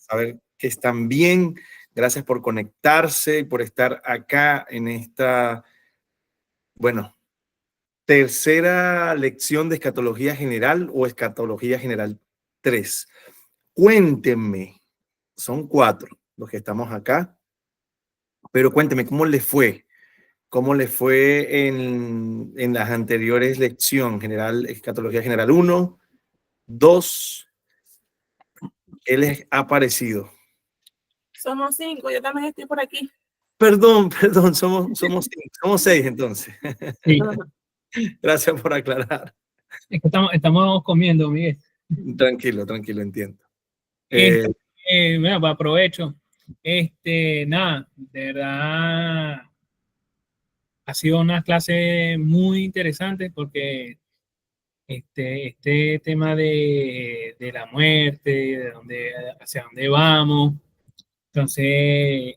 saber que están bien. Gracias por conectarse y por estar acá en esta, bueno, tercera lección de Escatología General o Escatología General 3. Cuéntenme, son 4 los que estamos acá, pero cuéntenme, ¿cómo les fue? ¿Cómo les fue en las anteriores lecciones? Escatología General 1, 2, ¿qué les ha parecido? Somos 5, yo también estoy por aquí. Perdón, somos 6 entonces. Sí, Gracias por aclarar. es que estamos comiendo, Miguel. Tranquilo, entiendo. Bueno, pues aprovecho. Nada, de verdad ha sido una clase muy interesante porque este tema de la muerte, hacia dónde vamos, entonces,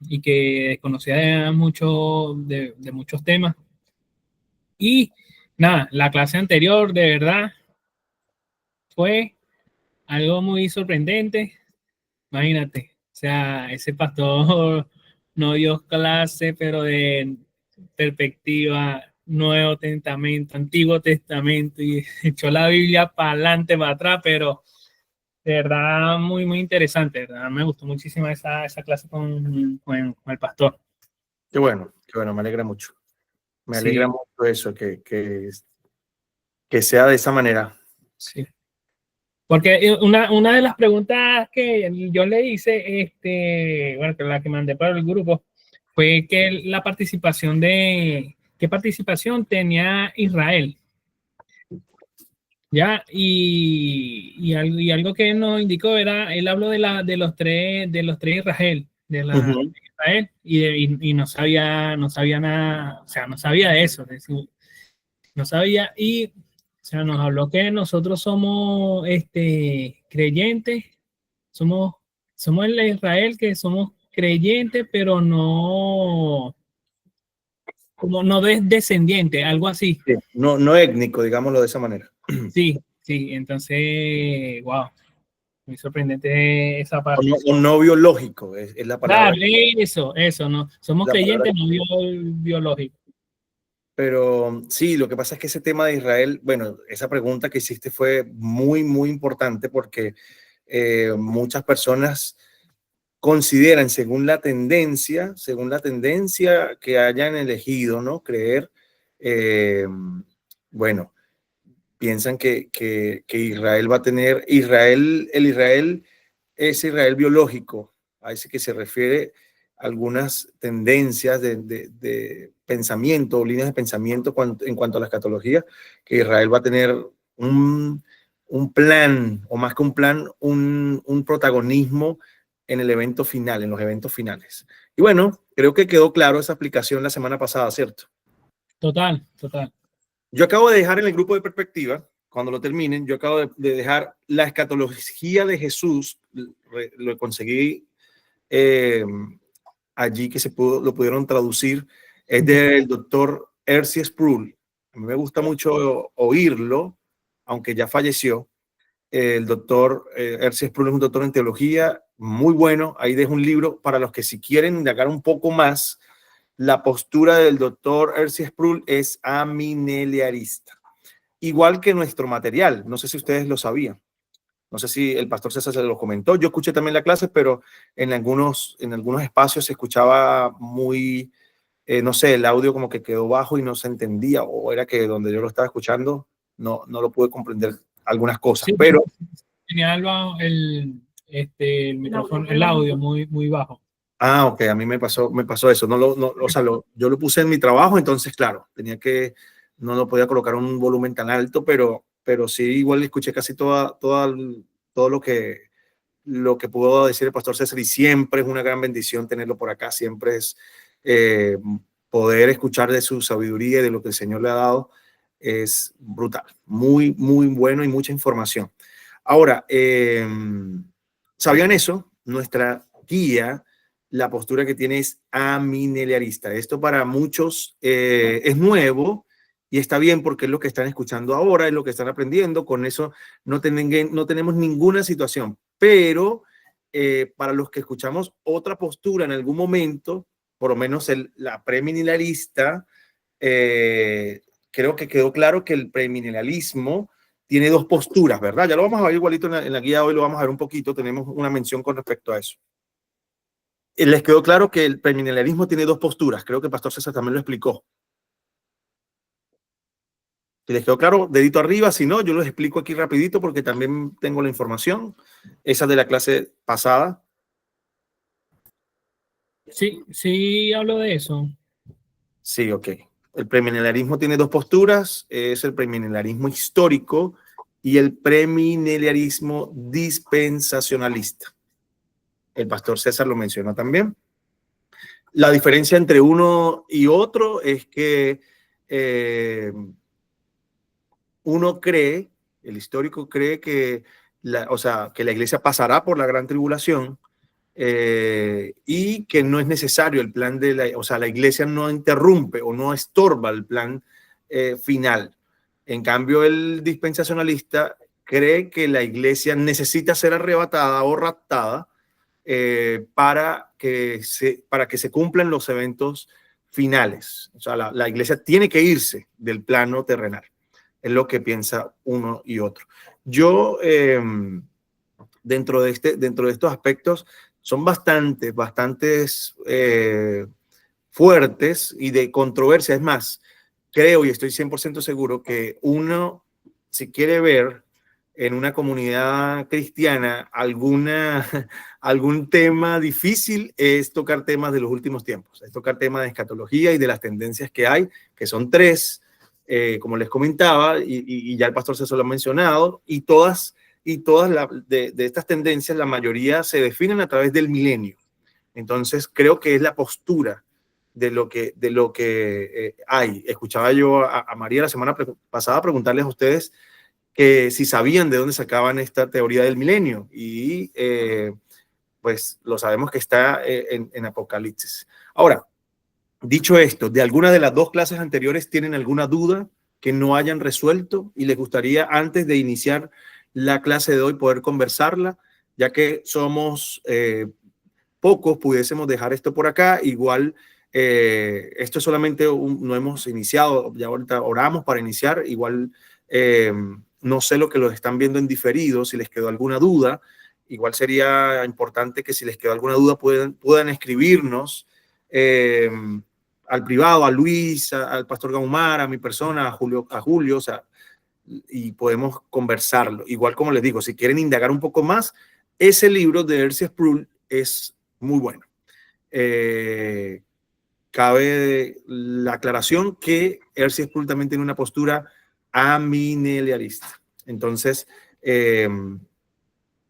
y que desconocía mucho de muchos temas. Y nada, la clase anterior de verdad fue algo muy sorprendente. Imagínate, o sea, ese pastor no dio clase, pero de perspectiva Nuevo Testamento, Antiguo Testamento, y echó la Biblia para adelante, para atrás, pero de verdad muy interesante, de verdad me gustó muchísimo esa clase con el pastor. Qué bueno, me alegra mucho. Me alegra mucho eso, que sea de esa manera. Sí. Porque una de las preguntas que yo le hice, bueno, que la que mandé para el grupo, fue que ¿qué participación tenía Israel? Ya, y algo que nos indicó era, él habló de los tres Israel, Israel, y no sabía nada, o sea, no sabía de eso, no sabía, y o sea, nos habló que nosotros somos creyentes, somos el Israel que somos creyentes, pero no, como no descendiente, algo así. Sí, no étnico, digámoslo de esa manera. Sí, entonces, wow, muy sorprendente esa parte. No biológico, es la palabra. Claro, eso, no, somos creyentes, no biológicos. Pero sí, lo que pasa es que ese tema de Israel, bueno, esa pregunta que hiciste fue muy importante porque muchas personas consideran, según la tendencia que hayan elegido, ¿no? Creer, bueno, piensan que Israel va a tener, el Israel es Israel biológico, a ese que se refiere algunas tendencias de pensamiento, líneas de pensamiento en cuanto a la escatología, que Israel va a tener un plan, o más que un plan, un protagonismo en el evento final, en los eventos finales. Y bueno, creo que quedó claro esa explicación la semana pasada, ¿cierto? Total. Yo acabo de dejar en el grupo de perspectiva, cuando lo terminen, yo acabo de dejar la escatología de Jesús, lo conseguí allí que lo pudieron traducir, es del doctor R.C. Sproul. A mí me gusta mucho oírlo, aunque ya falleció. El doctor R.C. Sproul es un doctor en teología muy bueno. Ahí dejo un libro para los que si quieren indagar un poco más. La postura del doctor R.C. Sproul es amillennialista, igual que nuestro material. No sé si ustedes lo sabían. No sé si el pastor César se lo comentó. Yo escuché también la clase, pero en algunos espacios se escuchaba muy, no sé, el audio como que quedó bajo y no se entendía, o era que donde yo lo estaba escuchando no lo pude comprender algunas cosas, Sí, pero tenía el micrófono, el audio muy bajo. ok, a mí me pasó eso. O sea, yo lo puse en mi trabajo, entonces, claro, no lo podía colocar un volumen tan alto, pero sí, igual escuché casi todo lo que pudo decir el pastor César, y siempre es una gran bendición tenerlo por acá, siempre es poder escuchar de su sabiduría y de lo que el Señor le ha dado, es brutal, muy bueno y mucha información. Ahora, ¿sabían eso? Nuestra guía, la postura que tiene es amillennialista. Esto para muchos es nuevo y está bien porque es lo que están escuchando ahora, es lo que están aprendiendo. Con eso no tenemos ninguna situación, pero para los que escuchamos otra postura en algún momento, por lo menos la premilenialista, creo que quedó claro que el premilenialismo tiene dos posturas, ¿verdad? Ya lo vamos a ver igualito en la guía de hoy, lo vamos a ver un poquito, tenemos una mención con respecto a eso. Les quedó claro que el premilenialismo tiene dos posturas, creo que el pastor César también lo explicó. Si les quedó claro, dedito arriba, si no, yo los explico aquí rapidito porque también tengo la información, esa de la clase pasada. Sí, sí hablo de eso. Sí, ok. El premilenialismo tiene dos posturas, es el premilenialismo histórico y el premilenialismo dispensacionalista. El pastor César lo mencionó también. La diferencia entre uno y otro es que uno cree, el histórico cree que que la iglesia pasará por la gran tribulación y que no es necesario el plan la iglesia no interrumpe o no estorba el plan final. En cambio, el dispensacionalista cree que la iglesia necesita ser arrebatada o raptada para que se cumplan los eventos finales. O sea, la iglesia tiene que irse del plano terrenal. Es lo que piensa uno y otro. Yo, dentro de estos aspectos, son bastantes fuertes y de controversia. Es más, creo y estoy 100% seguro que uno, si quiere ver en una comunidad cristiana algún tema difícil, es tocar temas de los últimos tiempos, es tocar temas de escatología y de las tendencias que hay, que son tres, como les comentaba, y ya el pastor César lo ha mencionado, y todas de estas tendencias, la mayoría se definen a través del milenio. Entonces, creo que es la postura de lo que hay. Escuchaba yo a María la semana pasada preguntarles a ustedes que si sabían de dónde sacaban esta teoría del milenio, y pues lo sabemos que está en Apocalipsis. Ahora, dicho esto, ¿de alguna de las dos clases anteriores tienen alguna duda que no hayan resuelto y les gustaría antes de iniciar la clase de hoy poder conversarla? Ya que somos pocos, pudiésemos dejar esto por acá. Igual, esto es solamente no hemos iniciado, ya ahorita oramos para iniciar. Igual, no sé lo que los están viendo en diferido, si les quedó alguna duda. Igual sería importante que si les quedó alguna duda puedan escribirnos al privado, a Luis, al pastor Gaumar, a mi persona, a Julio, o sea, y podemos conversarlo. Igual, como les digo, si quieren indagar un poco más, ese libro de R.C. Sproul es muy bueno. Cabe la aclaración que R.C. Sproul también tiene una postura amilenialista. Entonces, que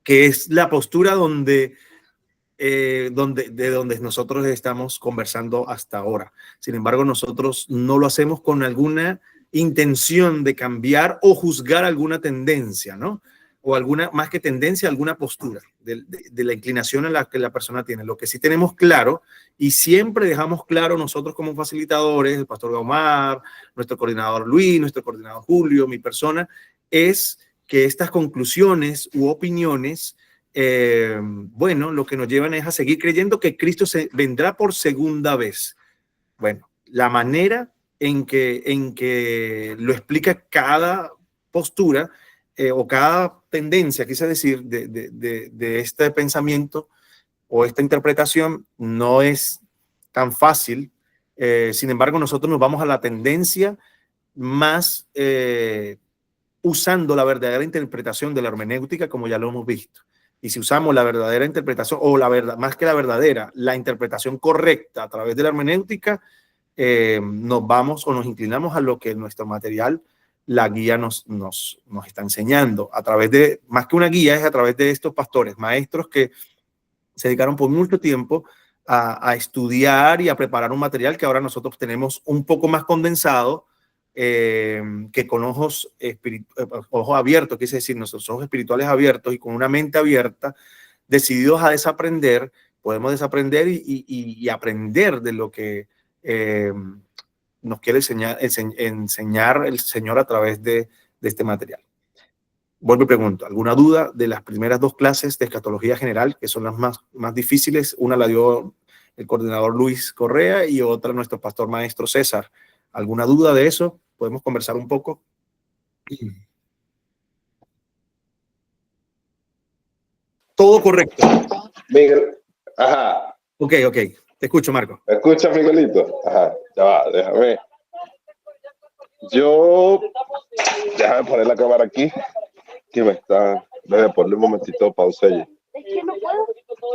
es la postura de donde nosotros estamos conversando hasta ahora. Sin embargo, nosotros no lo hacemos con alguna intención de cambiar o juzgar alguna tendencia, ¿no? O alguna, más que tendencia, alguna postura de la inclinación en la que la persona tiene. Lo que sí tenemos claro, y siempre dejamos claro nosotros como facilitadores, el pastor Gaumar, nuestro coordinador Luis, nuestro coordinador Julio, mi persona, es que estas conclusiones u opiniones bueno, lo que nos llevan es a seguir creyendo que Cristo vendrá por segunda vez. Bueno, la manera en que lo explica cada postura o cada tendencia, quise decir, de este pensamiento o esta interpretación no es tan fácil. Sin embargo, nosotros nos vamos a la tendencia más usando la verdadera interpretación de la hermenéutica, como ya lo hemos visto. Y si usamos la verdadera interpretación, o la verdad, más que la verdadera, la interpretación correcta a través de la hermenéutica, nos vamos o nos inclinamos a lo que nuestro material, la guía nos está enseñando. A través de, más que una guía, es a través de estos pastores, maestros que se dedicaron por mucho tiempo a estudiar y a preparar un material que ahora nosotros tenemos un poco más condensado, que con ojos abiertos, quise decir, nuestros ojos espirituales abiertos y con una mente abierta, decididos a desaprender, podemos desaprender y aprender de lo que nos quiere enseñar el Señor a través de este material. vuelvo y pregunto, ¿alguna duda de las primeras dos clases de escatología general, que son las más difíciles? Una la dio el coordinador Luis Correa y otra nuestro pastor maestro César. ¿Alguna duda de eso? ¿Podemos conversar un poco? Todo correcto. Miguel, ajá. Ok. Te escucho, Marco. ¿Me escuchas, Miguelito? Ajá, ya va, déjame poner la cámara aquí, que me está... Déjame ponerle un momentito de pausa allí.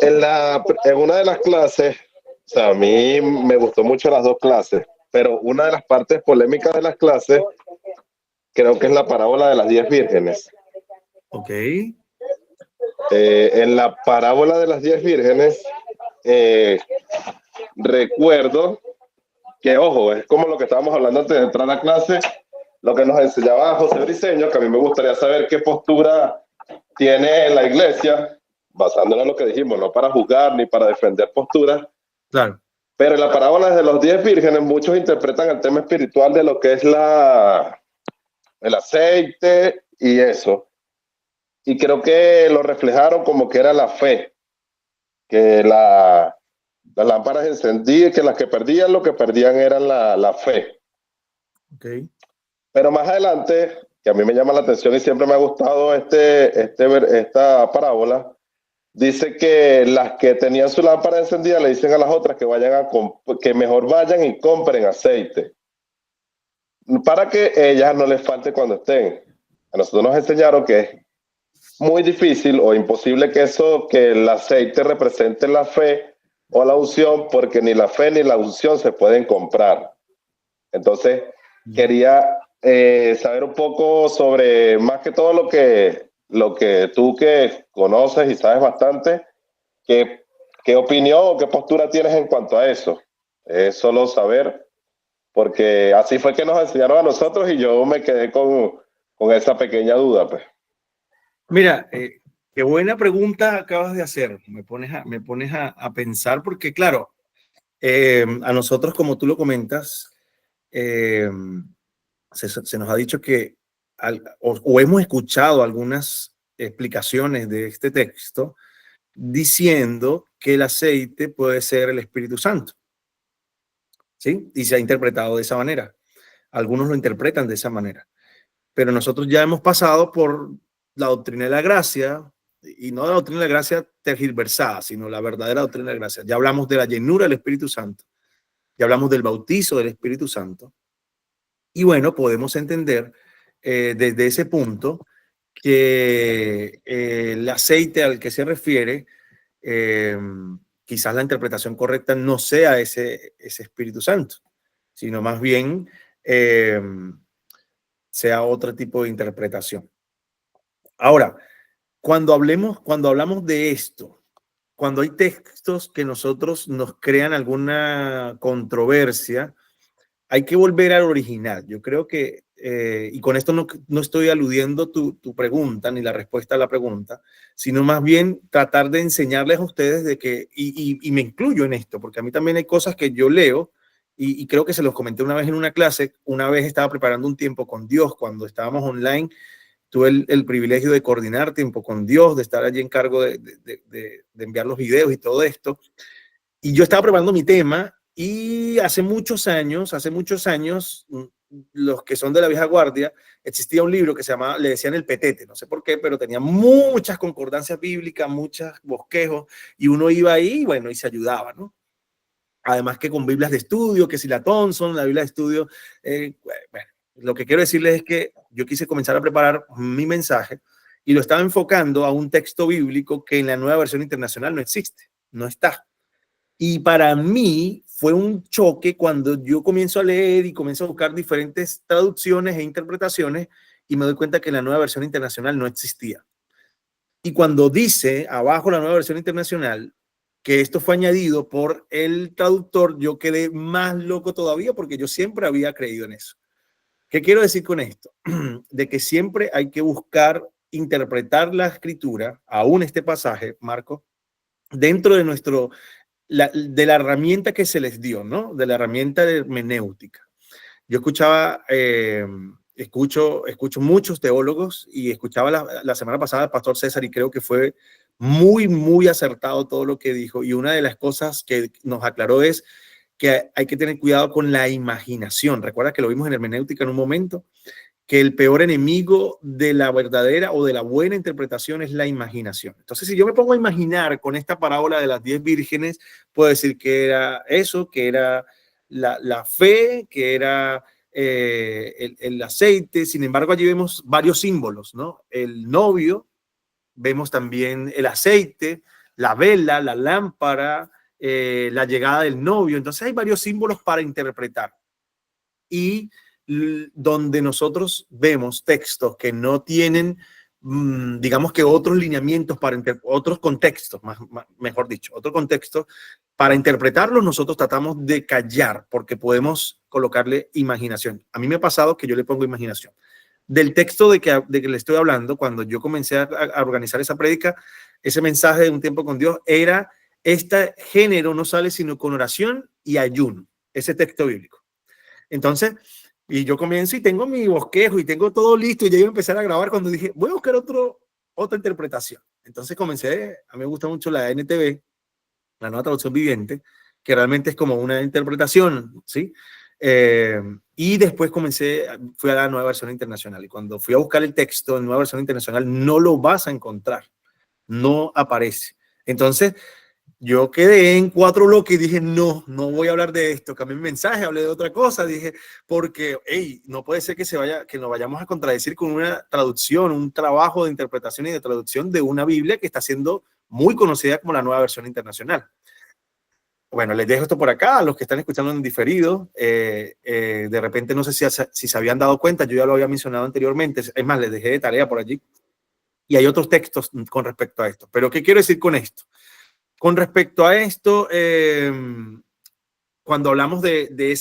En una de las clases, o sea, a mí me gustó mucho las dos clases, pero una de las partes polémicas de las clases creo que es la parábola de las 10 vírgenes. Ok. En la parábola de las 10 vírgenes, recuerdo que, ojo, es como lo que estábamos hablando antes de entrar a clase, lo que nos enseñaba José Briceño, que a mí me gustaría saber qué postura tiene la iglesia, basándonos en lo que dijimos, no para juzgar ni para defender posturas. Claro. Pero en la parábola de los 10 vírgenes, muchos interpretan el tema espiritual de lo que es el aceite y eso. Y creo que lo reflejaron como que era la fe, que las lámparas encendían, que las que perdían, lo que perdían era la fe. Ok. Pero más adelante, que a mí me llama la atención y siempre me ha gustado esta parábola, dice que las que tenían su lámpara encendida le dicen a las otras que mejor vayan y compren aceite, para que ellas no les falte cuando estén. A nosotros nos enseñaron que es muy difícil o imposible que el aceite represente la fe o la unción, porque ni la fe ni la unción se pueden comprar. Entonces, quería saber un poco sobre, más que todo lo que tú que conoces y sabes bastante, qué opinión o qué postura tienes en cuanto a eso. Es solo saber, porque así fue que nos enseñaron a nosotros y yo me quedé con esa pequeña duda, pues. Mira, qué buena pregunta acabas de hacer. Me pones a pensar porque, claro, a nosotros, como tú lo comentas, se nos ha dicho que o hemos escuchado algunas explicaciones de este texto diciendo que el aceite puede ser el Espíritu Santo, ¿sí? Y se ha interpretado de esa manera. Algunos lo interpretan de esa manera. Pero nosotros ya hemos pasado por la doctrina de la gracia, y no la doctrina de la gracia tergiversada, sino la verdadera doctrina de la gracia. Ya hablamos de la llenura del Espíritu Santo, ya hablamos del bautizo del Espíritu Santo, y bueno, podemos entender desde ese punto que el aceite al que se refiere, quizás la interpretación correcta no sea ese Espíritu Santo, sino más bien sea otro tipo de interpretación. Ahora, cuando hablamos de esto, cuando hay textos que nosotros nos crean alguna controversia, hay que volver al original. Yo creo que, y con esto no estoy aludiendo tu pregunta ni la respuesta a la pregunta, sino más bien tratar de enseñarles a ustedes de que, y me incluyo en esto, porque a mí también hay cosas que yo leo y creo que se los comenté una vez en una clase. Una vez estaba preparando un tiempo con Dios cuando estábamos online. Tuve el privilegio de coordinar tiempo con Dios, de estar allí en cargo de enviar los videos y todo esto. Y yo estaba preparando mi tema y hace muchos años, los que son de la vieja guardia, existía un libro que se llamaba, le decían el petete, no sé por qué, pero tenía muchas concordancias bíblicas, muchos bosquejos, y uno iba ahí, bueno, y se ayudaba, ¿no? Además que con Biblias de estudio, que si la Thompson, la Biblia de estudio, bueno, lo que quiero decirles es que yo quise comenzar a preparar mi mensaje y lo estaba enfocando a un texto bíblico que en la Nueva Versión Internacional no existe, no está. Y para mí fue un choque cuando yo comienzo a leer y comienzo a buscar diferentes traducciones e interpretaciones y me doy cuenta que la Nueva Versión Internacional no existía. Y cuando dice abajo la Nueva Versión Internacional que esto fue añadido por el traductor, yo quedé más loco todavía porque yo siempre había creído en eso. ¿Qué quiero decir con esto? De que siempre hay que buscar interpretar la escritura, aún este pasaje, Marco, dentro de de la herramienta que se les dio, ¿no? De la herramienta de hermenéutica. Yo escuchaba escucho muchos teólogos y escuchaba la semana pasada al pastor César y creo que fue muy, muy acertado todo lo que dijo. Y una de las cosas que nos aclaró es que hay que tener cuidado con la imaginación. Recuerda que lo vimos en hermenéutica en un momento, que el peor enemigo de la verdadera o de la buena interpretación es la imaginación. Entonces, si yo me pongo a imaginar con esta parábola de las 10 vírgenes, puedo decir que era eso, que era la fe, que era el aceite. Sin embargo, allí vemos varios símbolos, ¿no? El novio, vemos también el aceite, la vela, la lámpara, la llegada del novio. Entonces hay varios símbolos para interpretar. Y donde nosotros vemos textos que no tienen, digamos que otros lineamientos para otros contextos, mejor dicho, otro contexto, para interpretarlos nosotros tratamos de callar porque podemos colocarle imaginación. A mí me ha pasado que yo le pongo imaginación. Del texto de que le estoy hablando, cuando yo comencé a organizar esa prédica, ese mensaje de un tiempo con Dios era: este género no sale sino con oración y ayuno, ese texto bíblico. Entonces, y yo comienzo y tengo mi bosquejo y tengo todo listo y ya iba a empezar a grabar cuando dije, voy a buscar otra interpretación. Entonces comencé, a mí me gusta mucho la NTV, la Nueva Traducción Viviente, que realmente es como una interpretación, ¿sí? Y después fui a la Nueva Versión Internacional y cuando fui a buscar el texto en Nueva Versión Internacional no lo vas a encontrar, no aparece. Entonces yo quedé en 4 bloques y dije, no voy a hablar de esto, cambié mi mensaje, hablé de otra cosa, dije, porque, no puede ser que nos vayamos a contradecir con una traducción, un trabajo de interpretación y de traducción de una Biblia que está siendo muy conocida como la Nueva Versión Internacional. Bueno, les dejo esto por acá, a los que están escuchando en diferido, de repente no sé si se habían dado cuenta, yo ya lo había mencionado anteriormente, es más, les dejé de tarea por allí, y hay otros textos con respecto a esto. Pero, ¿qué quiero decir con esto? Con respecto a esto, cuando hablamos de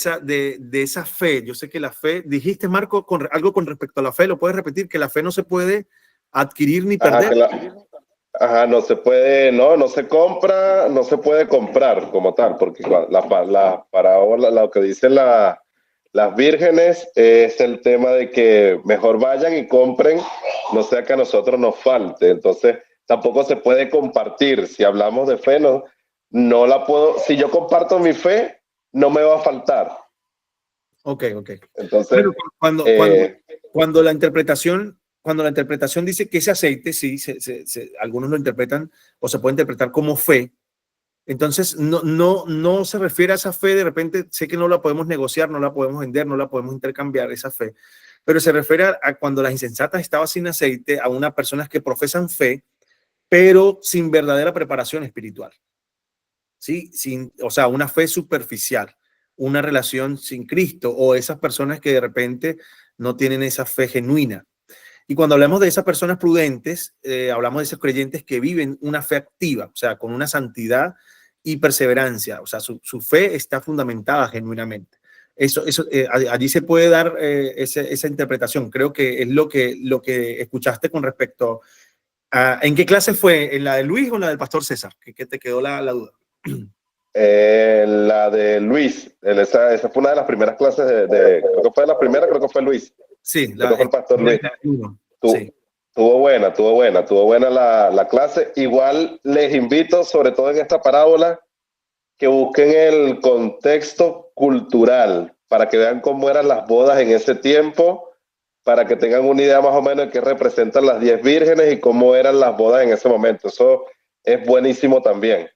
esa fe, yo sé que la fe, dijiste, Marco, algo con respecto a la fe, ¿lo puedes repetir? Que la fe no se puede adquirir ni perder. No se puede, no se compra, no se puede comprar como tal, porque la parábola, lo que dicen las vírgenes es el tema de que mejor vayan y compren, no sea que a nosotros nos falte. Entonces, tampoco se puede compartir. Si hablamos de fe, no la puedo, si yo comparto mi fe, no me va a faltar. Ok. Entonces, cuando la interpretación dice que ese aceite, sí, algunos lo interpretan o se puede interpretar como fe, entonces no se refiere a esa fe, de repente sé que no la podemos negociar, no la podemos vender, no la podemos intercambiar, esa fe, pero se refiere a cuando las insensatas estaban sin aceite, a unas personas que profesan fe, pero sin verdadera preparación espiritual, ¿sí? O sea, una fe superficial, una relación sin Cristo, o esas personas que de repente no tienen esa fe genuina. Y cuando hablamos de esas personas prudentes, hablamos de esos creyentes que viven una fe activa, o sea, con una santidad y perseverancia, o sea, su fe está fundamentada genuinamente. Allí se puede dar esa interpretación. Creo que es lo que escuchaste con respecto a, ¿en qué clase fue? ¿En la de Luis o en la del pastor César? ¿Qué te quedó la duda? La de Luis, esa fue una de las primeras clases creo que fue la primera, creo que fue Luis. Sí, creo que fue el pastor Luis. Sí. Tuvo buena la clase. Igual les invito, sobre todo en esta parábola, que busquen el contexto cultural para que vean cómo eran las bodas en ese tiempo, para que tengan una idea más o menos de qué representan las 10 vírgenes y cómo eran las bodas en ese momento. Eso es buenísimo también.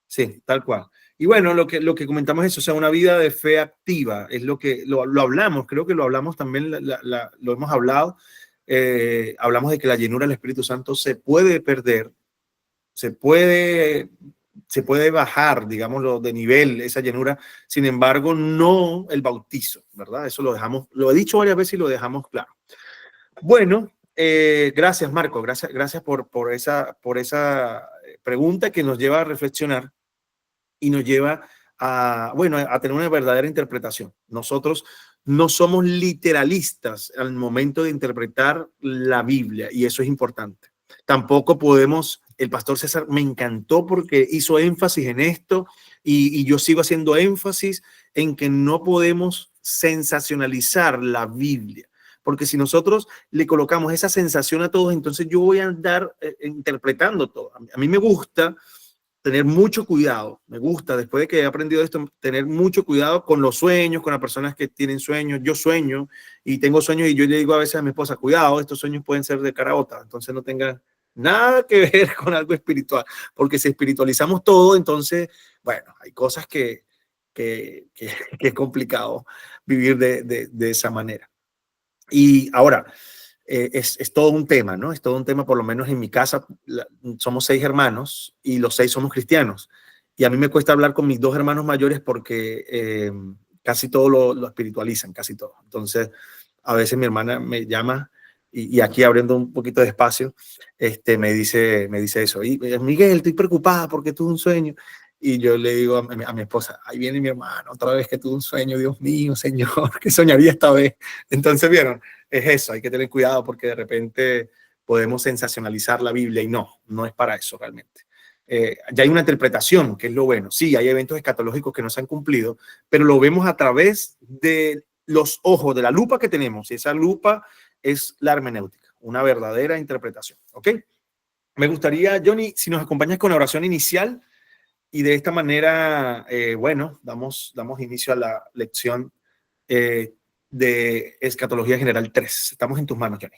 Sí, tal cual. Y bueno, lo que comentamos es, o sea, una vida de fe activa, es lo que lo hablamos, creo que lo hablamos también, lo hemos hablado, hablamos de que la llenura del Espíritu Santo se puede perder, se puede bajar, digámoslo, de nivel esa llenura, sin embargo, no el bautizo, ¿verdad? Eso lo he dicho varias veces y lo dejamos claro. Bueno, gracias, Marco, gracias por esa pregunta que nos lleva a reflexionar y nos lleva a tener una verdadera interpretación. Nosotros no somos literalistas al momento de interpretar la Biblia y eso es importante. Tampoco podemos, el pastor César me encantó porque hizo énfasis en esto y yo sigo haciendo énfasis en que no podemos sensacionalizar la Biblia. Porque si nosotros le colocamos esa sensación a todos, entonces yo voy a andar interpretando todo. A mí me gusta tener mucho cuidado. Me gusta, después de que he aprendido esto, tener mucho cuidado con los sueños, con las personas que tienen sueños. Yo sueño y tengo sueños y yo le digo a veces a mi esposa, cuidado, estos sueños pueden ser de caraota, entonces no tengan nada que ver con algo espiritual, porque si espiritualizamos todo, entonces, bueno, hay cosas que es complicado vivir de esa manera. Y ahora, es todo un tema, ¿no? Es todo un tema, por lo menos en mi casa, somos 6 hermanos y los 6 somos cristianos. Y a mí me cuesta hablar con mis 2 hermanos mayores porque casi todo lo espiritualizan, casi todo. Entonces, a veces mi hermana me llama y aquí abriendo un poquito de espacio, me dice eso. Y Miguel, estoy preocupada porque tuve un sueño. Y yo le digo a mi esposa, ahí viene mi hermano, otra vez que tuve un sueño, Dios mío, Señor, ¿qué soñaría esta vez? Entonces, ¿vieron? Es eso, hay que tener cuidado porque de repente podemos sensacionalizar la Biblia y no es para eso realmente. Ya hay una interpretación, que es lo bueno. Sí, hay eventos escatológicos que no se han cumplido, pero lo vemos a través de los ojos, de la lupa que tenemos, y esa lupa es la hermenéutica, una verdadera interpretación. ¿Ok? Me gustaría, Johnny, si nos acompañas con la oración inicial. Y de esta manera, bueno, damos inicio a la lección de Escatología General 3. Estamos en tus manos, Johnny.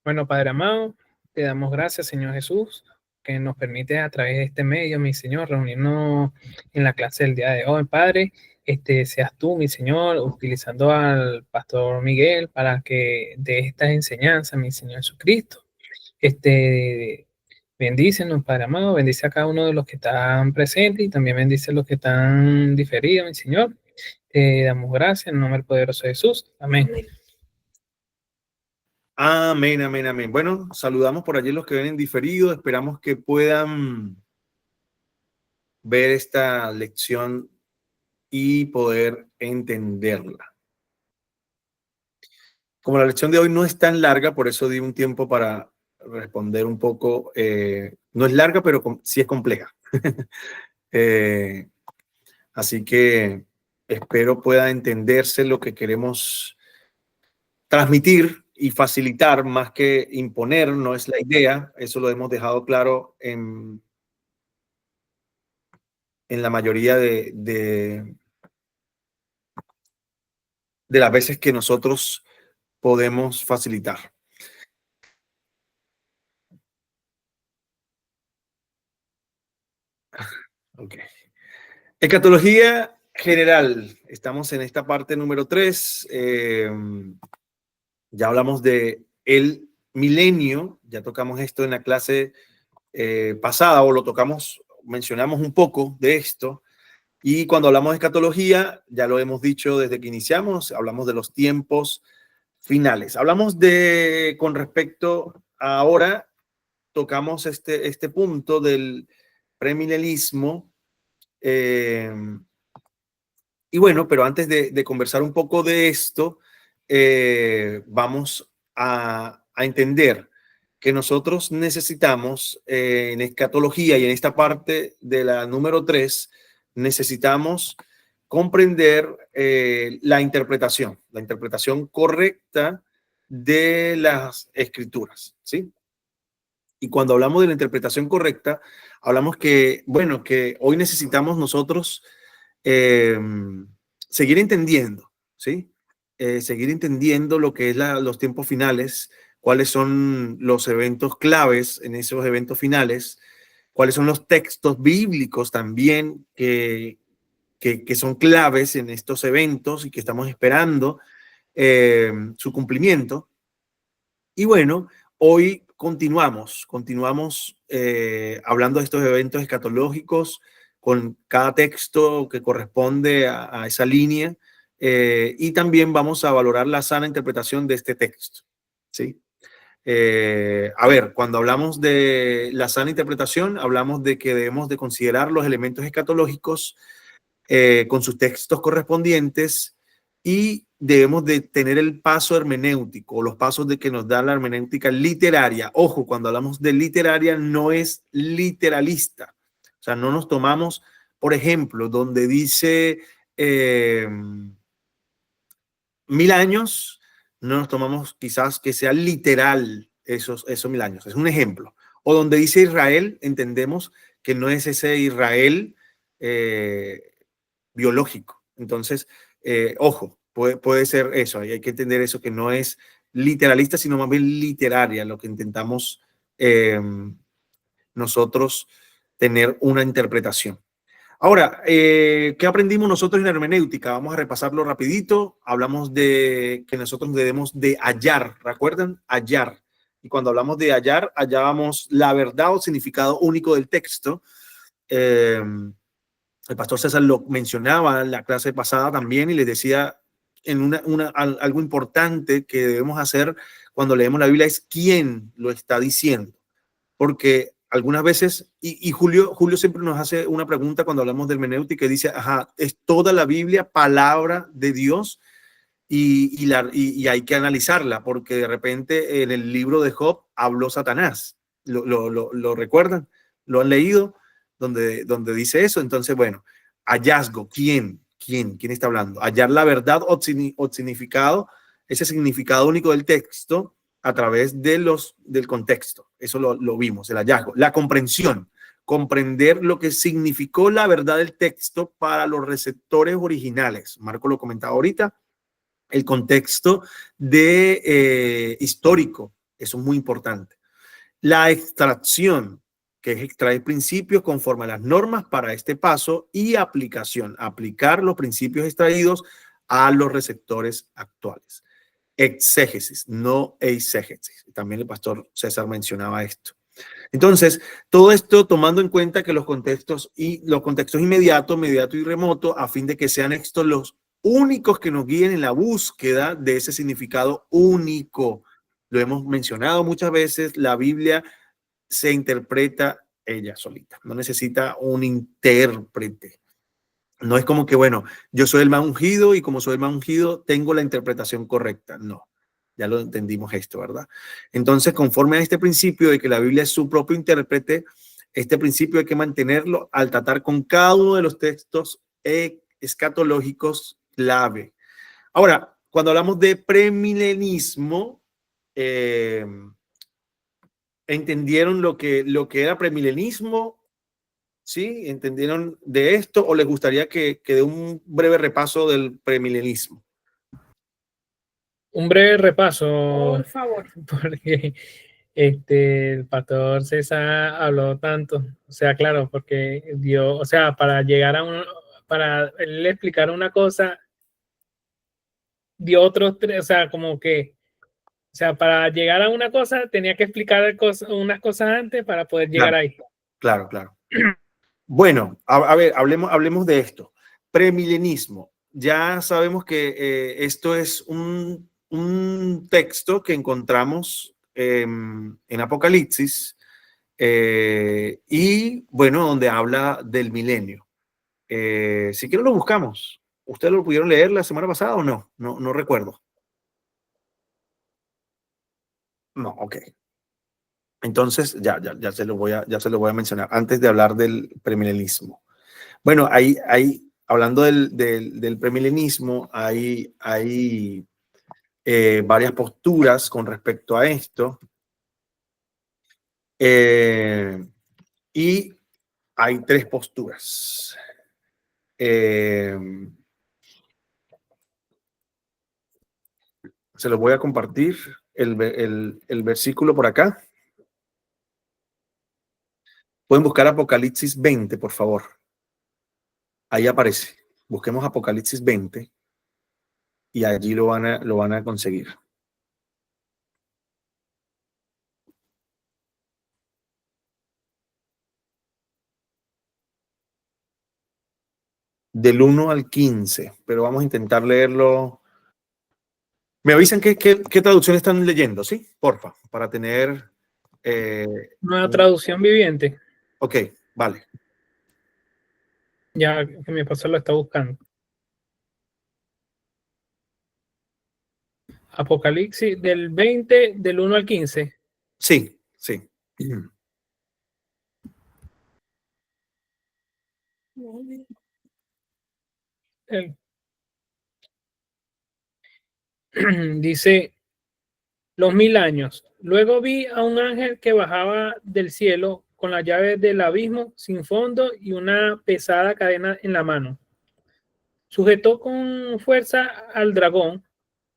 Bueno, Padre amado, te damos gracias, Señor Jesús, que nos permite a través de este medio, mi Señor, reunirnos en la clase del día de hoy, Padre. Seas tú, mi Señor, utilizando al Pastor Miguel para que de estas enseñanzas, mi Señor Jesucristo, bendícenos, Padre amado, bendice a cada uno de los que están presentes y también bendice a los que están diferidos, mi Señor. Te damos gracias en el nombre poderoso de Jesús. Amén. Amén, amén, amén. Bueno, saludamos por allí los que ven en diferido. Esperamos que puedan ver esta lección y poder entenderla. Como la lección de hoy no es tan larga, por eso di un tiempo para responder un poco. No es larga, pero sí es compleja. Así que espero pueda entenderse lo que queremos transmitir y facilitar más que imponer, no es la idea. Eso lo hemos dejado claro en la mayoría de las veces que nosotros podemos facilitar. Okay. Escatología general. Estamos en esta parte número 3. Ya hablamos de el milenio. Ya tocamos esto en la clase pasada, o lo tocamos, mencionamos un poco de esto. Y cuando hablamos de escatología, ya lo hemos dicho desde que iniciamos, hablamos de los tiempos finales. Hablamos con respecto a ahora, tocamos este punto del premilenialismo. Y bueno, pero antes de conversar un poco de esto, vamos a entender que nosotros necesitamos en escatología y en esta parte de la número 3, necesitamos comprender la interpretación correcta de las escrituras, ¿sí? Y cuando hablamos de la interpretación correcta, hablamos que, bueno, que hoy necesitamos nosotros seguir entendiendo, ¿sí? Seguir entendiendo lo que es los tiempos finales, cuáles son los eventos claves en esos eventos finales, cuáles son los textos bíblicos también que son claves en estos eventos y que estamos esperando su cumplimiento. Y bueno, hoy continuamos hablando de estos eventos escatológicos con cada texto que corresponde a esa línea, y también vamos a valorar la sana interpretación de este texto, ¿sí? A ver, cuando hablamos de la sana interpretación, hablamos de que debemos de considerar los elementos escatológicos con sus textos correspondientes, y debemos de tener el paso hermenéutico, los pasos de que nos da la hermenéutica literaria. Ojo, cuando hablamos de literaria no es literalista. O sea, no nos tomamos, por ejemplo, donde dice 1000 años, no nos tomamos quizás que sea literal esos 1000 años. Es un ejemplo. O donde dice Israel, entendemos que no es ese Israel biológico. Entonces, ojo, puede ser eso. Hay que entender eso, que no es literalista, sino más bien literaria, lo que intentamos nosotros tener una interpretación. Ahora, ¿qué aprendimos nosotros en hermenéutica? Vamos a repasarlo rapidito. Hablamos de que nosotros debemos de hallar, ¿recuerdan? Hallar. Y cuando hablamos de hallar, hallábamos la verdad o significado único del texto. El pastor César lo mencionaba en la clase pasada también y les decía en algo importante que debemos hacer cuando leemos la Biblia es quién lo está diciendo. Porque algunas veces, y Julio siempre nos hace una pregunta cuando hablamos de hermenéutica y dice, ajá, ¿es toda la Biblia palabra de Dios? Y hay que analizarla, porque de repente en el libro de Job habló Satanás. ¿Lo recuerdan? ¿Lo han leído? Donde dice eso. Entonces, bueno, hallazgo, ¿quién está hablando? Hallar la verdad o significado, ese significado único del texto a través del contexto. Eso lo vimos, el hallazgo. La comprensión, comprender lo que significó la verdad del texto para los receptores originales. Marco lo comentaba ahorita. El contexto histórico, eso es muy importante. La extracción, que es extraer principios conforme a las normas para este paso, y aplicación, aplicar los principios extraídos a los receptores actuales. Exégesis, no eisegesis. También el pastor César mencionaba esto. Entonces, todo esto tomando en cuenta que los contextos inmediato, mediato y remoto, a fin de que sean estos los únicos que nos guíen en la búsqueda de ese significado único. Lo hemos mencionado muchas veces, la Biblia se interpreta ella solita, no necesita un intérprete. No es como que, bueno, yo soy el más ungido y como soy el más ungido, tengo la interpretación correcta. No, ya lo entendimos esto, ¿verdad? Entonces, conforme a este principio de que la Biblia es su propio intérprete, este principio hay que mantenerlo al tratar con cada uno de los textos escatológicos clave. Ahora, cuando hablamos de premilenismo, ¿entendieron lo que era premilenismo? ¿Sí? ¿Entendieron de esto o les gustaría que dé un breve repaso del premilenismo? Un breve repaso, Por favor. porque el pastor César habló tanto, o sea, claro, porque dio, o sea, para él explicar una cosa, dio otros tres, o sea, como que, o sea, para llegar a una cosa tenía que explicar unas cosas antes para poder llegar ahí. Claro. Bueno, a ver, hablemos de esto. Premilenismo. Ya sabemos que esto es un texto que encontramos en Apocalipsis y, bueno, donde habla del milenio. Si quieren lo buscamos. ¿Ustedes lo pudieron leer la semana pasada o no? No recuerdo. No, ok. Entonces, ya se lo voy a mencionar antes de hablar del premilenismo. Bueno, hablando del premilenismo, hay varias posturas con respecto a esto. Y hay 3 posturas. Se los voy a compartir el versículo por acá. Pueden buscar Apocalipsis 20, por favor. Ahí aparece. Busquemos Apocalipsis 20 y allí lo van a conseguir. Del 1 al 15, pero vamos a intentar leerlo. Me avisan qué traducción están leyendo, ¿sí? Porfa, para tener... Nueva traducción viviente. Ok, vale. Ya que mi pastor lo está buscando. Apocalipsis del 20, del 1 al 15. Sí. dice los 1000 años. Luego vi a un ángel que bajaba del cielo con la llave del abismo sin fondo y una pesada cadena en la mano. Sujetó con fuerza al dragón,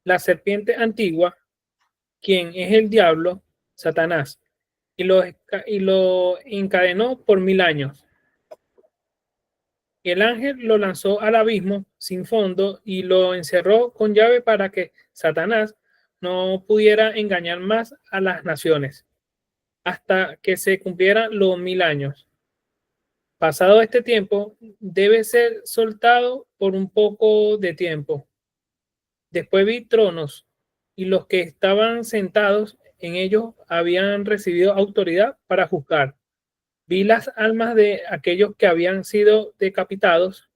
la serpiente antigua, quien es el diablo, Satanás, y lo encadenó por 1000 años. Y el ángel lo lanzó al abismo sin fondo y lo encerró con llave para que Satanás no pudiera engañar más a las naciones hasta que se cumplieran los 1000 años. Pasado este tiempo, debe ser soltado por un poco de tiempo. Después vi tronos y los que estaban sentados en ellos habían recibido autoridad para juzgar. Vi las almas de aquellos que habían sido decapitados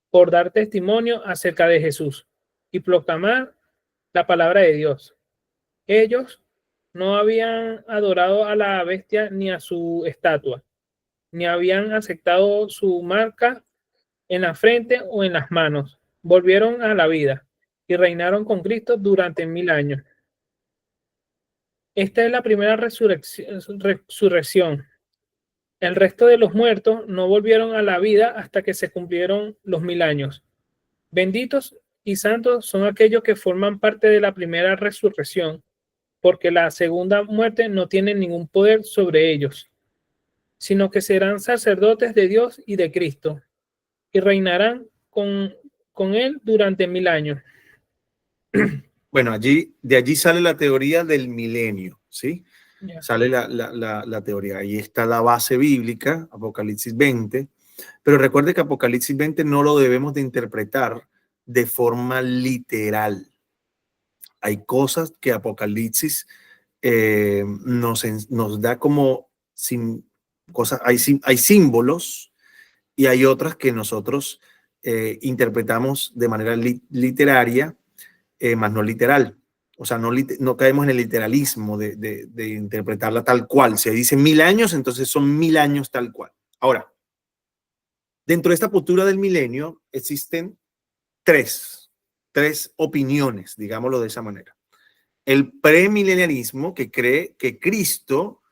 por dar testimonio acerca de Jesús y proclamar la palabra de Dios. Ellos no habían adorado a la bestia ni a su estatua, ni habían aceptado su marca en la frente o en las manos. Volvieron a la vida y reinaron con Cristo durante 1000 años. Esta es la primera resurrección. El resto de los muertos no volvieron a la vida hasta que se cumplieron los 1000 años. Benditos y santos son aquellos que forman parte de la primera resurrección, porque la segunda muerte no tiene ningún poder sobre ellos, sino que serán sacerdotes de Dios y de Cristo, y reinarán con él durante 1000 años. Bueno, de allí sale la teoría del milenio, ¿sí? Yeah. Sale la teoría. Ahí está la base bíblica, Apocalipsis 20. Pero recuerde que Apocalipsis 20 no lo debemos de interpretar de forma literal. Hay cosas que Apocalipsis nos da como cosas, hay símbolos y hay otras que nosotros interpretamos de manera literaria, más no literal. O sea, no caemos en el literalismo de interpretarla tal cual. Si dice 1000 años, entonces son 1000 años tal cual. Ahora, dentro de esta postura del milenio existen tres opiniones, digámoslo de esa manera. El premilenialismo, que cree que Cristo,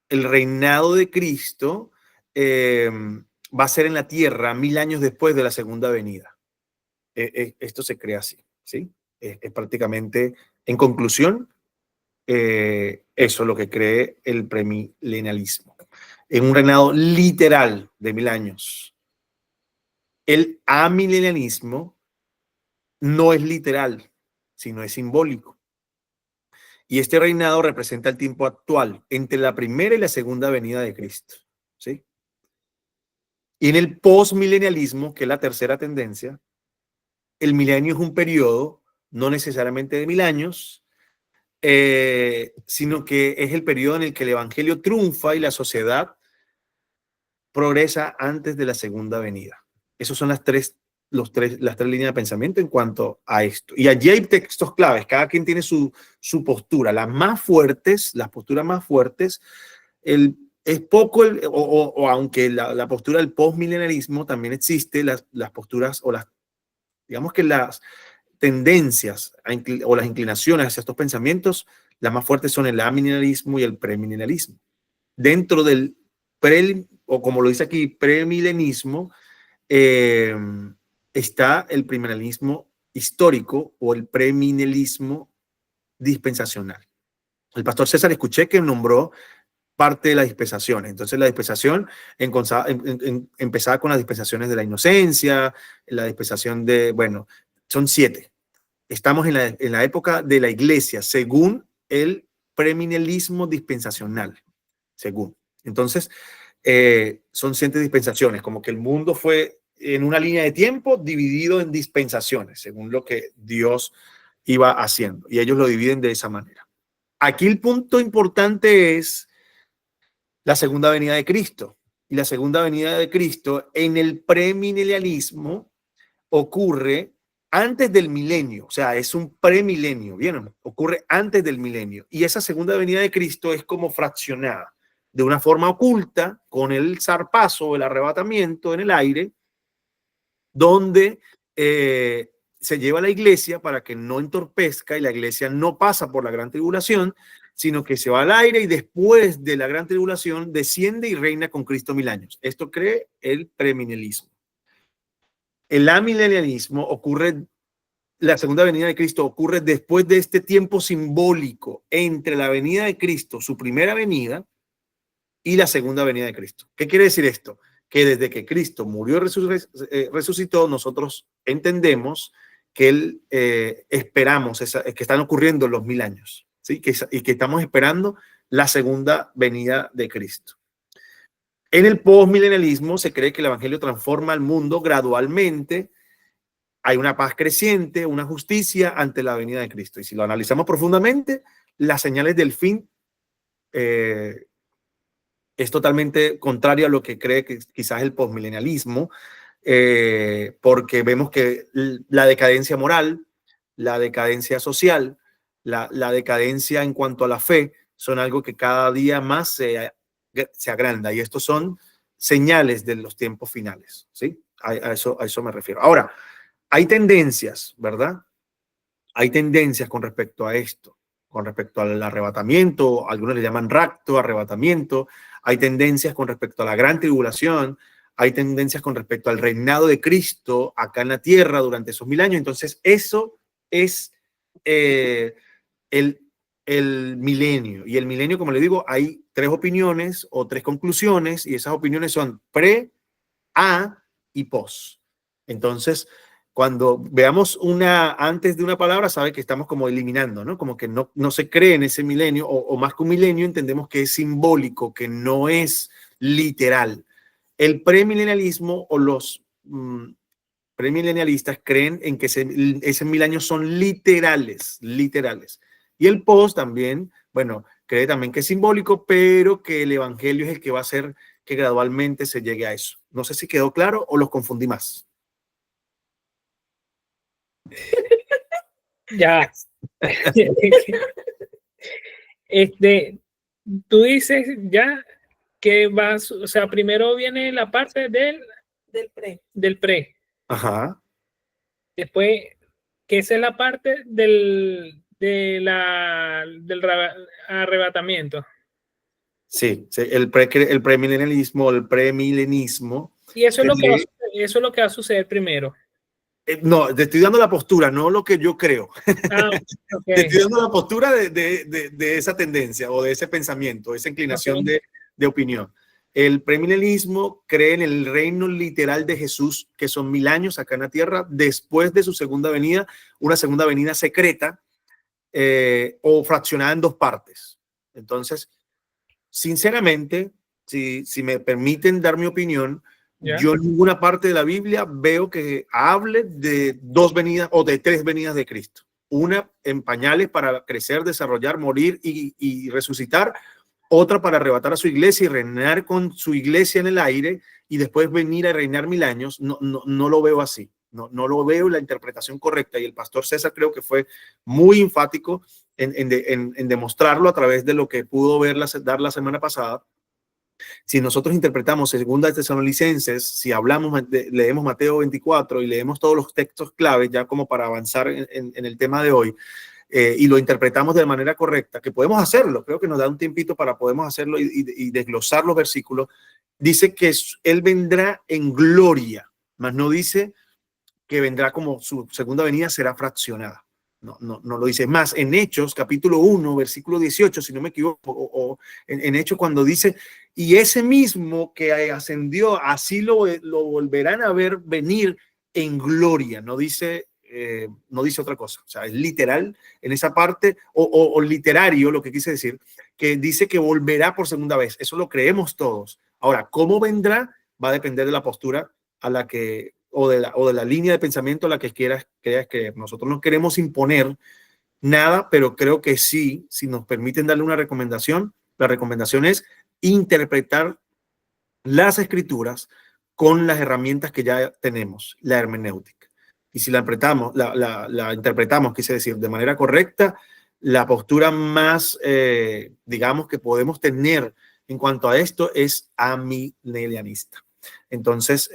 el reinado de Cristo, va a ser en la tierra 1000 años después de la segunda venida. Esto se cree así, ¿sí? Es prácticamente, en conclusión, eso es lo que cree el premilenialismo. En un reinado literal de 1000 años. El amilenialismo no es literal, sino es simbólico. Y este reinado representa el tiempo actual entre la primera y la segunda venida de Cristo, ¿sí? Y en el postmilenialismo, que es la tercera tendencia, el milenio es un periodo no necesariamente de 1000 años, sino que es el periodo en el que el evangelio triunfa y la sociedad progresa antes de la segunda venida. Esas son las tres líneas de pensamiento en cuanto a esto. Y allí hay textos claves, cada quien tiene su postura. Las posturas más fuertes, es poco, o aunque la postura del postmilenarismo también existe, las posturas o digamos que las tendencias o las inclinaciones hacia estos pensamientos, las más fuertes son el amilenialismo y el premilenialismo. Dentro del o como lo dice aquí, premilenismo, está el premilenialismo histórico o el premilenialismo dispensacional. El pastor César escuché que nombró parte de las dispensaciones. Entonces la dispensación empezaba con las dispensaciones de la inocencia, la dispensación bueno, son 7. Estamos en la época de la iglesia, según el premilenialismo dispensacional, según. Entonces, son 7 dispensaciones, como que el mundo fue en una línea de tiempo dividido en dispensaciones, según lo que Dios iba haciendo. Y ellos lo dividen de esa manera. Aquí el punto importante es la segunda venida de Cristo. Y la segunda venida de Cristo en el premilenialismo ocurre antes del milenio, o sea, es un premilenio, ¿vieron? Ocurre antes del milenio. Y esa segunda venida de Cristo es como fraccionada, de una forma oculta, con el zarpazo, el arrebatamiento en el aire, donde se lleva a la iglesia para que no entorpezca, y la iglesia no pasa por la gran tribulación, sino que se va al aire y después de la gran tribulación desciende y reina con Cristo 1000 años. Esto cree el premilenialismo. El amilenialismo ocurre, la segunda venida de Cristo ocurre después de este tiempo simbólico entre la venida de Cristo, su primera venida, y la segunda venida de Cristo. ¿Qué quiere decir esto? Que desde que Cristo murió y resucitó, nosotros entendemos que él esperamos que están ocurriendo los 1000 años, ¿sí? Y que estamos esperando la segunda venida de Cristo. En el postmilenialismo se cree que el evangelio transforma al mundo gradualmente. Hay una paz creciente, una justicia ante la venida de Cristo. Y si lo analizamos profundamente, las señales del fin es totalmente contrario a lo que cree que quizás el postmilenialismo, porque vemos que la decadencia moral, la decadencia social, la decadencia en cuanto a la fe, son algo que cada día más se agranda, y estos son señales de los tiempos finales, ¿sí? A eso me refiero. Ahora, hay tendencias, ¿verdad? Hay tendencias con respecto a esto, con respecto al arrebatamiento, algunos le llaman rapto, arrebatamiento. Hay tendencias con respecto a la gran tribulación, hay tendencias con respecto al reinado de Cristo acá en la tierra durante esos 1000 años. Entonces, eso es el milenio. Y el milenio, como le digo, hay 3 opiniones o 3 conclusiones, y esas opiniones son pre, a y pos. Entonces, cuando veamos una antes de una palabra, sabe que estamos como eliminando, ¿no? Como que no se cree en ese milenio, o más que un milenio, entendemos que es simbólico, que no es literal. El premilenialismo o los premilenialistas creen en que ese 1000 años son literales. Y el post también, bueno, cree también que es simbólico, pero que el evangelio es el que va a hacer que gradualmente se llegue a eso. No sé si quedó claro o los confundí más. Ya. Tú dices ya que vas, o sea, primero viene la parte del pre. Ajá. Después, que esa es la parte del arrebatamiento. Sí, el premilenialismo, el premilenismo. Y eso es lo que va a suceder primero. No, te estoy dando la postura, no lo que yo creo. Okay. Te estoy dando la postura de esa tendencia o de ese pensamiento, esa inclinación de opinión. El premilenialismo cree en el reino literal de Jesús, que son 1000 años acá en la tierra, después de su segunda venida, una segunda venida secreta o fraccionada en 2 partes. Entonces, sinceramente, si me permiten dar mi opinión, yo en ninguna parte de la Biblia veo que hable de 2 venidas o de 3 venidas de Cristo. Una en pañales para crecer, desarrollar, morir y resucitar. Otra para arrebatar a su iglesia y reinar con su iglesia en el aire y después venir a reinar 1000 años. No lo veo así. No lo veo la interpretación correcta. Y el pastor César creo que fue muy enfático en demostrarlo a través de lo que pudo dar la semana pasada. Si nosotros interpretamos segunda de Tesalonicenses, si leemos Mateo 24 y leemos todos los textos claves ya como para avanzar en el tema de hoy, y lo interpretamos de la manera correcta, que podemos hacerlo, creo que nos da un tiempito para podemos hacerlo y desglosar los versículos, dice que Él vendrá en gloria, mas no dice que vendrá como su segunda venida será fraccionada. No lo dice. Más en Hechos, capítulo 1, versículo 18, si no me equivoco, o en Hechos cuando dice, y ese mismo que ascendió, así lo volverán a ver venir en gloria. No dice otra cosa. O sea, es literal en esa parte, o literario, lo que quise decir, que dice que volverá por segunda vez. Eso lo creemos todos. Ahora, ¿cómo vendrá? Va a depender de la postura a la que o de la línea de pensamiento a la que creas creer. Nosotros no queremos imponer nada, pero creo que sí, si nos permiten darle una recomendación, la recomendación es interpretar las escrituras con las herramientas que ya tenemos, la hermenéutica. Y si la interpretamos, quise decir, de manera correcta, la postura más, digamos, que podemos tener en cuanto a esto es amilenialista. Entonces,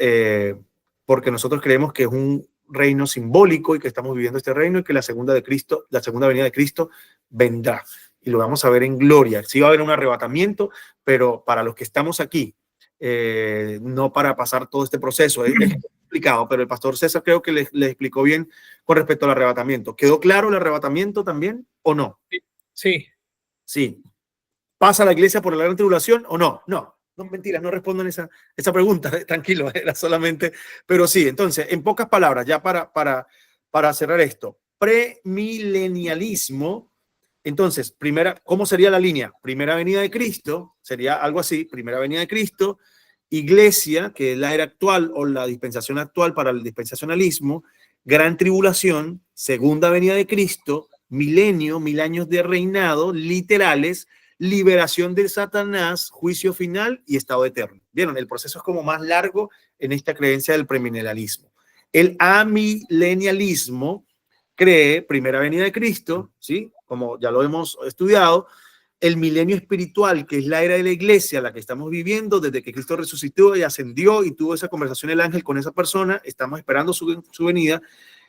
porque nosotros creemos que es un reino simbólico y que estamos viviendo este reino y que la segunda venida de Cristo vendrá. Y lo vamos a ver en gloria. Sí va a haber un arrebatamiento, pero para los que estamos aquí, no para pasar todo este proceso. Es complicado, pero el pastor César creo que les explicó bien con respecto al arrebatamiento. ¿Quedó claro el arrebatamiento también o no? Sí. Sí. ¿Pasa la iglesia por la gran tribulación o no? No, mentiras, no respondo en esa pregunta, tranquilo, era solamente, pero sí, entonces, en pocas palabras, ya para cerrar esto, premilenialismo. Entonces, ¿cómo sería la línea? Primera venida de Cristo, sería algo así, primera venida de Cristo, iglesia, que es la era actual o la dispensación actual para el dispensacionalismo, gran tribulación, segunda venida de Cristo, milenio, 1000 años de reinado, literales, liberación de Satanás, juicio final y estado eterno. ¿Vieron? El proceso es como más largo en esta creencia del premilenialismo. El amilenialismo cree primera venida de Cristo, ¿sí? Como ya lo hemos estudiado, el milenio espiritual, que es la era de la iglesia, la que estamos viviendo desde que Cristo resucitó y ascendió y tuvo esa conversación el ángel con esa persona, estamos esperando su venida.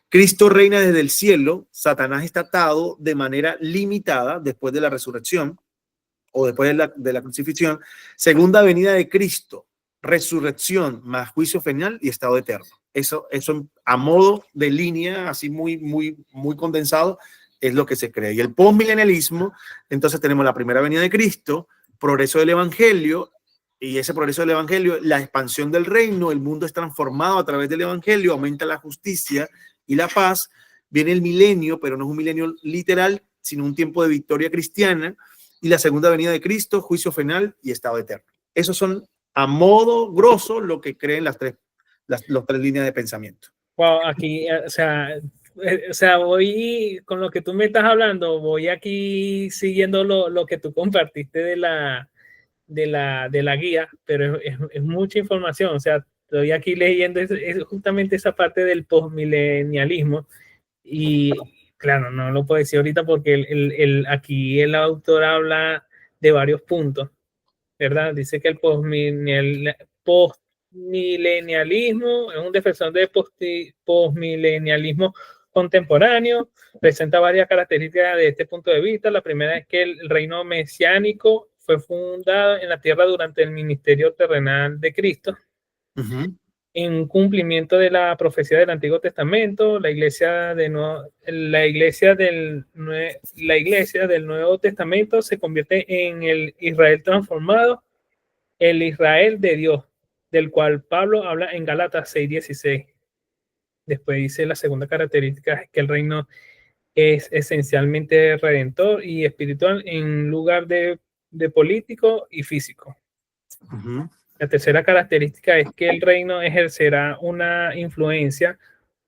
Cristo reina desde el cielo, Satanás está atado de manera limitada después de la resurrección o después de la crucifixión. Segunda venida de Cristo, resurrección más juicio final y estado eterno. Eso a modo de línea, así muy condensado, es lo que se cree. Y el postmilenialismo, entonces tenemos la primera venida de Cristo, progreso del evangelio, y ese progreso del evangelio, la expansión del reino, el mundo es transformado a través del evangelio, aumenta la justicia y la paz, viene el milenio, pero no es un milenio literal, sino un tiempo de victoria cristiana, y la segunda venida de Cristo, juicio final y estado eterno. Esos son a modo grosso lo que creen las tres líneas de pensamiento. Wow, aquí, o sea, voy con lo que tú me estás hablando, voy aquí siguiendo lo que tú compartiste de la guía, pero es mucha información. O sea, estoy aquí leyendo es justamente esa parte del postmilenialismo y claro, no lo puedo decir ahorita porque aquí el autor habla de varios puntos, ¿verdad? Dice que el postmilenialismo es un defensor de postmilenialismo contemporáneo, presenta varias características de este punto de vista. La primera es que el reino mesiánico fue fundado en la tierra durante el ministerio terrenal de Cristo. En cumplimiento de la profecía del Antiguo Testamento, la iglesia del Nuevo Testamento se convierte en el Israel transformado, el Israel de Dios, del cual Pablo habla en Gálatas 6:16. Después dice la segunda característica es que el reino es esencialmente redentor y espiritual en lugar de político y físico. La tercera característica es que el reino ejercerá una influencia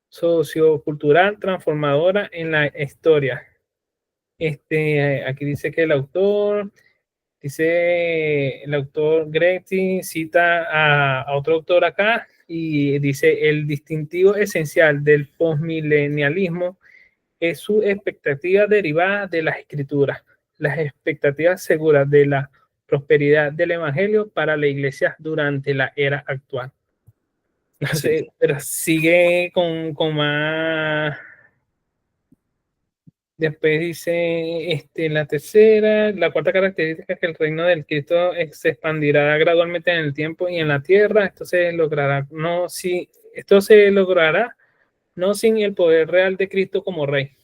sociocultural transformadora en la historia. Aquí dice que el autor Gretzky cita a otro autor acá y dice: el distintivo esencial del postmilenialismo es su expectativa derivada de las escrituras, las expectativas seguras de la prosperidad del evangelio para la iglesia durante la era actual. Sí. Pero sigue con más. Después dice la cuarta característica es que el reino del Cristo se expandirá gradualmente en el tiempo y en la tierra. Esto se logrará no sin el poder real de Cristo como rey.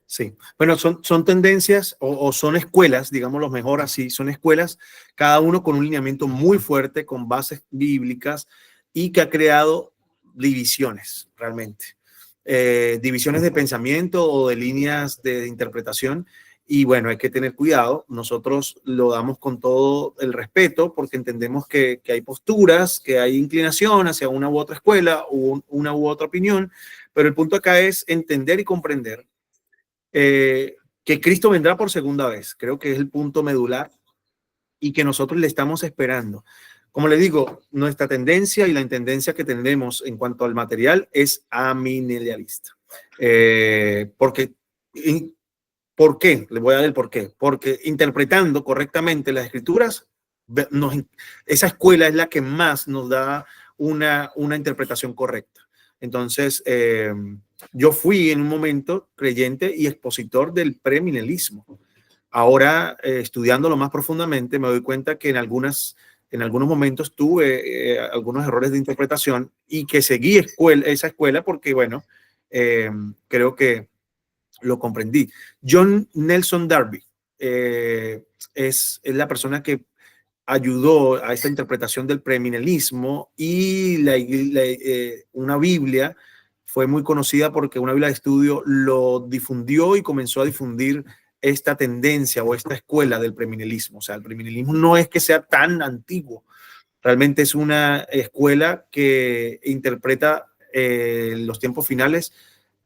Sí, bueno, son tendencias o son escuelas, digámoslo mejor así, son escuelas, cada uno con un lineamiento muy fuerte, con bases bíblicas y que ha creado divisiones realmente. Divisiones de pensamiento o de líneas de interpretación. Y bueno, hay que tener cuidado. Nosotros lo damos con todo el respeto porque entendemos que hay posturas, que hay inclinación hacia una u otra escuela o una u otra opinión, pero el punto acá es entender y comprender que Cristo vendrá por segunda vez. Creo que es el punto medular y que nosotros le estamos esperando. Como le digo, nuestra tendencia y la tendencia que tenemos en cuanto al material es amilenialista. ¿Por qué? Le voy a dar el por qué. Porque interpretando correctamente las escrituras, esa escuela es la que más nos da una interpretación correcta. Entonces, yo fui en un momento creyente y expositor del premilenismo. Ahora, estudiándolo más profundamente, me doy cuenta que en algunos momentos tuve algunos errores de interpretación y que seguí esa escuela porque, bueno, creo que lo comprendí. John Nelson Darby es la persona que ayudó a esta interpretación del premilenismo, y una Biblia fue muy conocida porque una Biblia de estudio lo difundió y comenzó a difundir esta tendencia o esta escuela del premilenismo. O sea, el premilenismo no es que sea tan antiguo, realmente es una escuela que interpreta los tiempos finales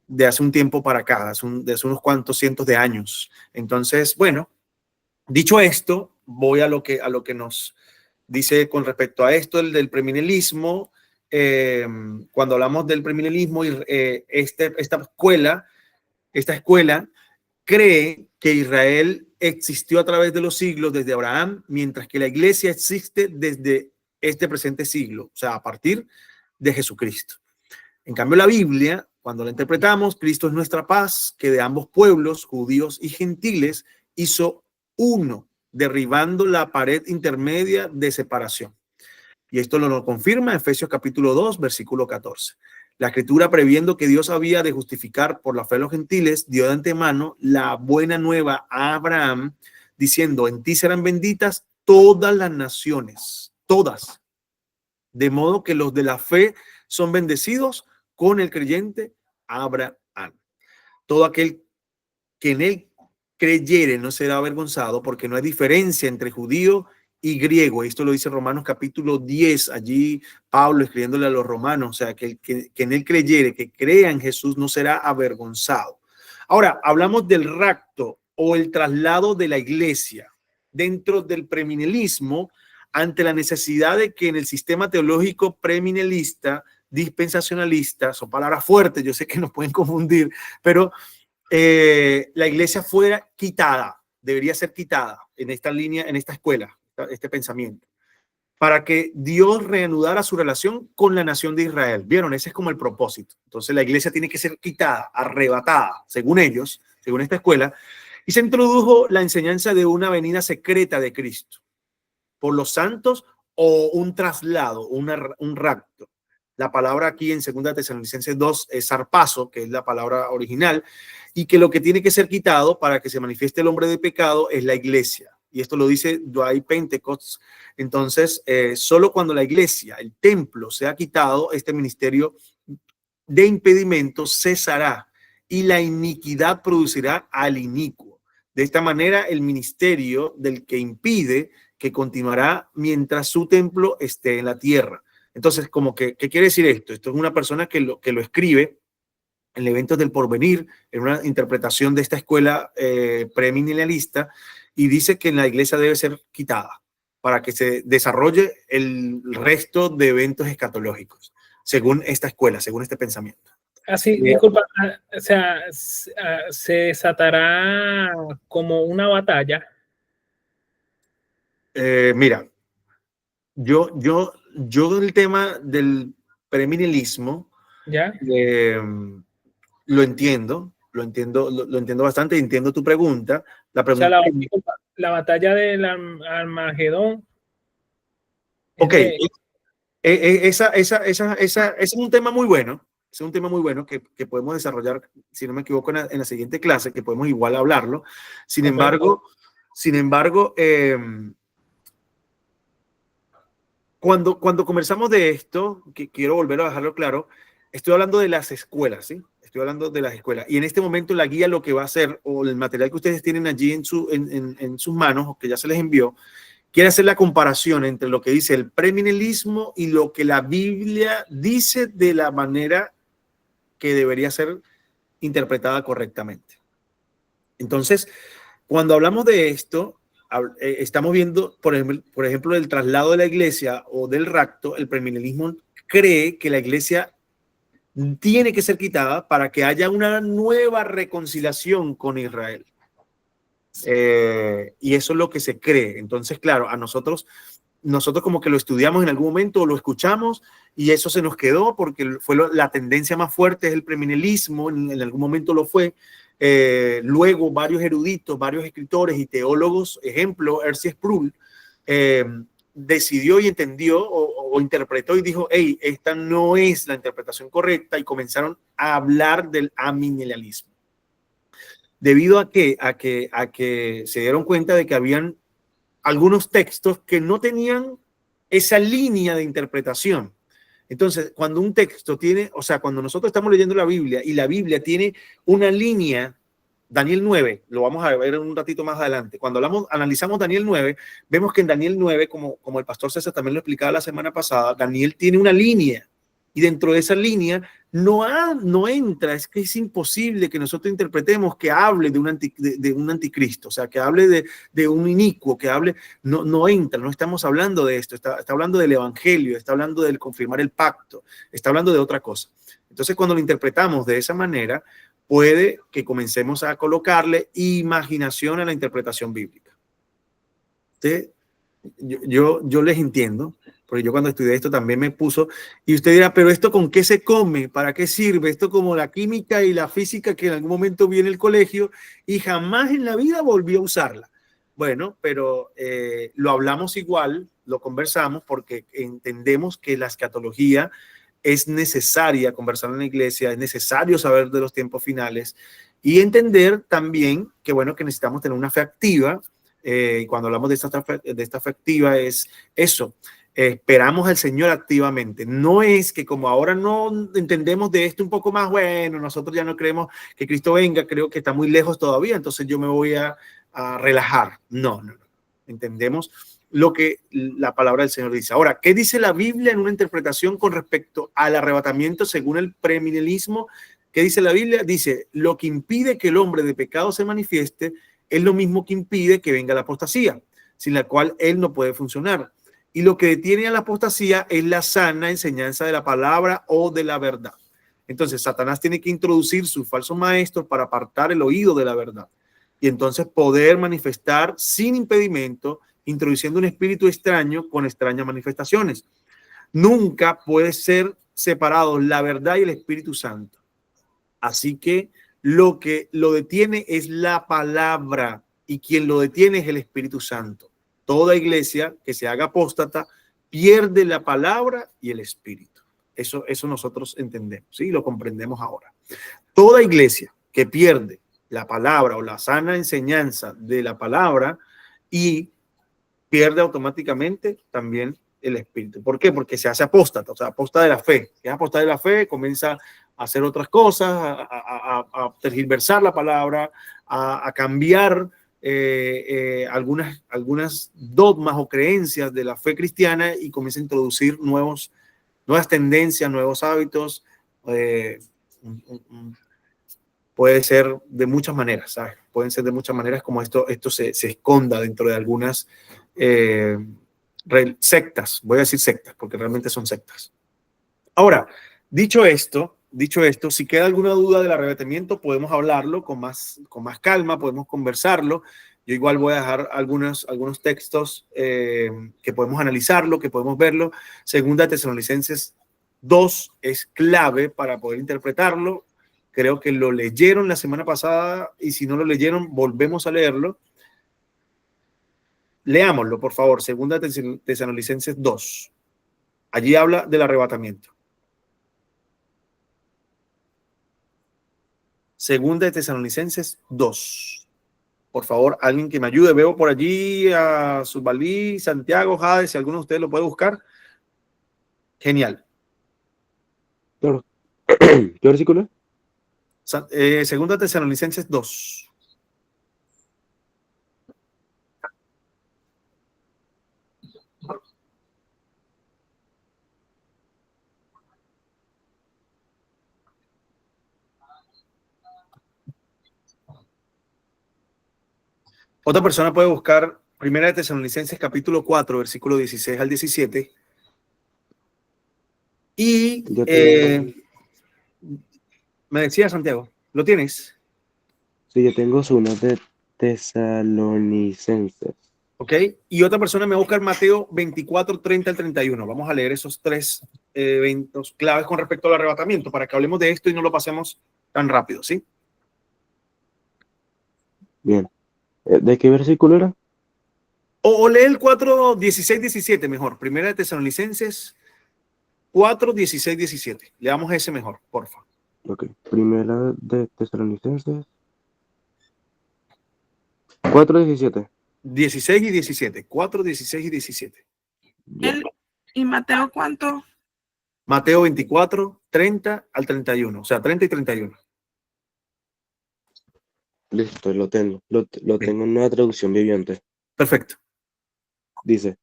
de hace un tiempo para acá, de hace unos cuantos cientos de años. Entonces, bueno, dicho esto, voy a lo que nos dice con respecto a esto, el del premilenismo. Cuando hablamos del premilenismo, esta escuela cree que Israel existió a través de los siglos desde Abraham, mientras que la iglesia existe desde este presente siglo, o sea, a partir de Jesucristo. En cambio, la Biblia, cuando la interpretamos, Cristo es nuestra paz, que de ambos pueblos, judíos y gentiles, hizo uno, derribando la pared intermedia de separación. Y esto lo confirma Efesios capítulo 2, versículo 14. La escritura, previendo que Dios había de justificar por la fe a los gentiles, dio de antemano la buena nueva a Abraham, diciendo: en ti serán benditas todas las naciones, todas. De modo que los de la fe son bendecidos con el creyente Abraham. Todo aquel que en él creyere no será avergonzado, porque no hay diferencia entre judío y griego. Esto lo dice Romanos capítulo 10, allí Pablo escribiéndole a los romanos. O sea, que en él creyere, que crea en Jesús, no será avergonzado. Ahora, hablamos del rapto o el traslado de la iglesia dentro del premilenismo, ante la necesidad de que en el sistema teológico premilenialista, dispensacionalista, son palabras fuertes, yo sé que nos pueden confundir, pero la iglesia fuera quitada, debería ser quitada en esta línea, en esta escuela, este pensamiento, para que Dios reanudara su relación con la nación de Israel. ¿Vieron? Ese es como el propósito. Entonces la iglesia tiene que ser quitada, arrebatada, según ellos, según esta escuela, y se introdujo la enseñanza de una venida secreta de Cristo por los santos, o un traslado, un rapto. La palabra aquí en 2 Tesalonicenses 2 es zarpazo, que es la palabra original, y que lo que tiene que ser quitado para que se manifieste el hombre de pecado es la iglesia. Y esto lo dice Dwight Pentecost. Entonces, solo cuando la iglesia, el templo, sea quitado, este ministerio de impedimento cesará y la iniquidad producirá al inicuo. De esta manera, el ministerio del que impide, que continuará mientras su templo esté en la tierra. Entonces, como que, ¿qué quiere decir esto? Esto es una persona que lo escribe en Eventos del Porvenir, en una interpretación de esta escuela premilenialista, y dice que la iglesia debe ser quitada para que se desarrolle el resto de eventos escatológicos, según esta escuela, según este pensamiento. Así, disculpa, o sea, se desatará como una batalla. Mira, yo del tema del premilenialismo, ¿Ya? lo entiendo bastante, entiendo tu pregunta. La pregunta, O sea, la batalla del Armagedón. ok, esa es un tema muy bueno. Es un tema muy bueno que podemos desarrollar, si no me equivoco, en la siguiente clase, que podemos igual hablarlo. Sin embargo, cuando conversamos de esto, que quiero volver a dejarlo claro, estoy hablando de las escuelas, ¿sí? Estoy hablando de las escuelas. Y en este momento la guía lo que va a hacer, o el material que ustedes tienen allí en sus manos, o que ya se les envió, quiere hacer la comparación entre lo que dice el premilenialismo y lo que la Biblia dice de la manera que debería ser interpretada correctamente. Entonces, cuando hablamos de esto, estamos viendo, por ejemplo, el traslado de la iglesia o del rapto. El premilenialismo cree que la iglesia tiene que ser quitada para que haya una nueva reconciliación con Israel. Y eso es lo que se cree. Entonces, claro, a nosotros nosotros como que lo estudiamos en algún momento o lo escuchamos y eso se nos quedó porque fue la tendencia más fuerte, es el premilenialismo, en algún momento lo fue. Luego varios eruditos, varios escritores y teólogos, ejemplo, R.C. Sproul, decidió y entendió o interpretó y dijo, hey, esta no es la interpretación correcta, y comenzaron a hablar del amilenialismo. Debido a que se dieron cuenta de que habían algunos textos que no tenían esa línea de interpretación. Entonces, cuando un texto tiene, o sea, cuando nosotros estamos leyendo la Biblia y la Biblia tiene una línea, Daniel 9, lo vamos a ver un ratito más adelante. Cuando analizamos Daniel 9, vemos que en Daniel 9, como el pastor César también lo explicaba la semana pasada, Daniel tiene una línea y dentro de esa línea no entra, es que es imposible que nosotros interpretemos que hable de un anticristo, o sea, que hable de un inicuo, que hable, no entra, no estamos hablando de esto, está hablando del evangelio, está hablando del confirmar el pacto, está hablando de otra cosa. Entonces, cuando lo interpretamos de esa manera, puede que comencemos a colocarle imaginación a la interpretación bíblica. ¿Sí? Yo les entiendo, porque yo cuando estudié esto también me puso, y usted dirá, pero ¿esto con qué se come? ¿Para qué sirve? Esto como la química y la física que en algún momento vi en el colegio y jamás en la vida volví a usarla. Bueno, pero lo hablamos igual, lo conversamos porque entendemos que la escatología es necesaria conversar en la iglesia, es necesario saber de los tiempos finales y entender también que, bueno, que necesitamos tener una fe activa. Cuando hablamos de esta fe activa es eso, esperamos al Señor activamente. No es que como ahora no entendemos de esto un poco más, bueno, nosotros ya no creemos que Cristo venga, creo que está muy lejos todavía, entonces yo me voy a relajar. No. Entendemos lo que la palabra del Señor dice. Ahora, ¿qué dice la Biblia en una interpretación con respecto al arrebatamiento según el premilenialismo? ¿Qué dice la Biblia? Dice, lo que impide que el hombre de pecado se manifieste es lo mismo que impide que venga la apostasía, sin la cual él no puede funcionar. Y lo que detiene a la apostasía es la sana enseñanza de la palabra o de la verdad. Entonces, Satanás tiene que introducir sus falsos maestros para apartar el oído de la verdad. Y entonces poder manifestar sin impedimento, introduciendo un espíritu extraño con extrañas manifestaciones. Nunca puede ser separado la verdad y el Espíritu Santo. Así que lo que lo detiene es la palabra y quien lo detiene es el Espíritu Santo. Toda iglesia que se haga apóstata pierde la palabra y el Espíritu. Eso nosotros entendemos, ¿sí? Lo comprendemos ahora. Toda iglesia que pierde la palabra o la sana enseñanza de la palabra y pierde automáticamente también el Espíritu. ¿Por qué? Porque se hace apóstata, o sea, apóstata de la fe. Si es apóstata de la fe, comienza a hacer otras cosas, a tergiversar la palabra, a cambiar algunas dogmas o creencias de la fe cristiana y comienza a introducir nuevas tendencias, nuevos hábitos. Puede ser de muchas maneras, ¿sabes? Pueden ser de muchas maneras como esto se esconda dentro de algunas sectas. Voy a decir sectas porque realmente son sectas. Ahora, dicho esto, si queda alguna duda del arrebatamiento, podemos hablarlo con más calma, podemos conversarlo. Yo igual voy a dejar algunos textos que podemos analizarlo, que podemos verlo. Segunda Tesalonicenses 2 es clave para poder interpretarlo. Creo que lo leyeron la semana pasada y si no lo leyeron, volvemos a leerlo. Leámoslo, por favor. Segunda Tesalonicenses 2. Allí habla del arrebatamiento. Segunda de Tesalonicenses 2. Por favor, alguien que me ayude. Veo por allí a Subalí, Santiago, Jade, si alguno de ustedes lo puede buscar. Genial. Claro. ¿Qué versículo? Segunda Tesalonicenses 2. Otra persona puede buscar Primera de Tesalonicenses capítulo 4, versículo 16 al 17. Y me decía Santiago, ¿lo tienes? Sí, yo tengo Segunda de Tesalonicenses. ¿Ok? Y otra persona me va a buscar Mateo 24, 30 al 31. Vamos a leer esos tres eventos claves con respecto al arrebatamiento para que hablemos de esto y no lo pasemos tan rápido, ¿sí? Bien. ¿De qué versículo era? O lee el 4, 16, 17 mejor. Primera de Tesalonicenses 4, 16, 17. Leamos ese mejor, porfa. Ok. Primera de Tesalonicenses 4:17. 16 y 17. 4, 16 y 17. Bien. ¿Y Mateo cuánto? Mateo 24, 30 al 31. O sea, 30 y 31. Listo, lo tengo. Lo Bien. tengo en una traducción viviente. Perfecto. Dice,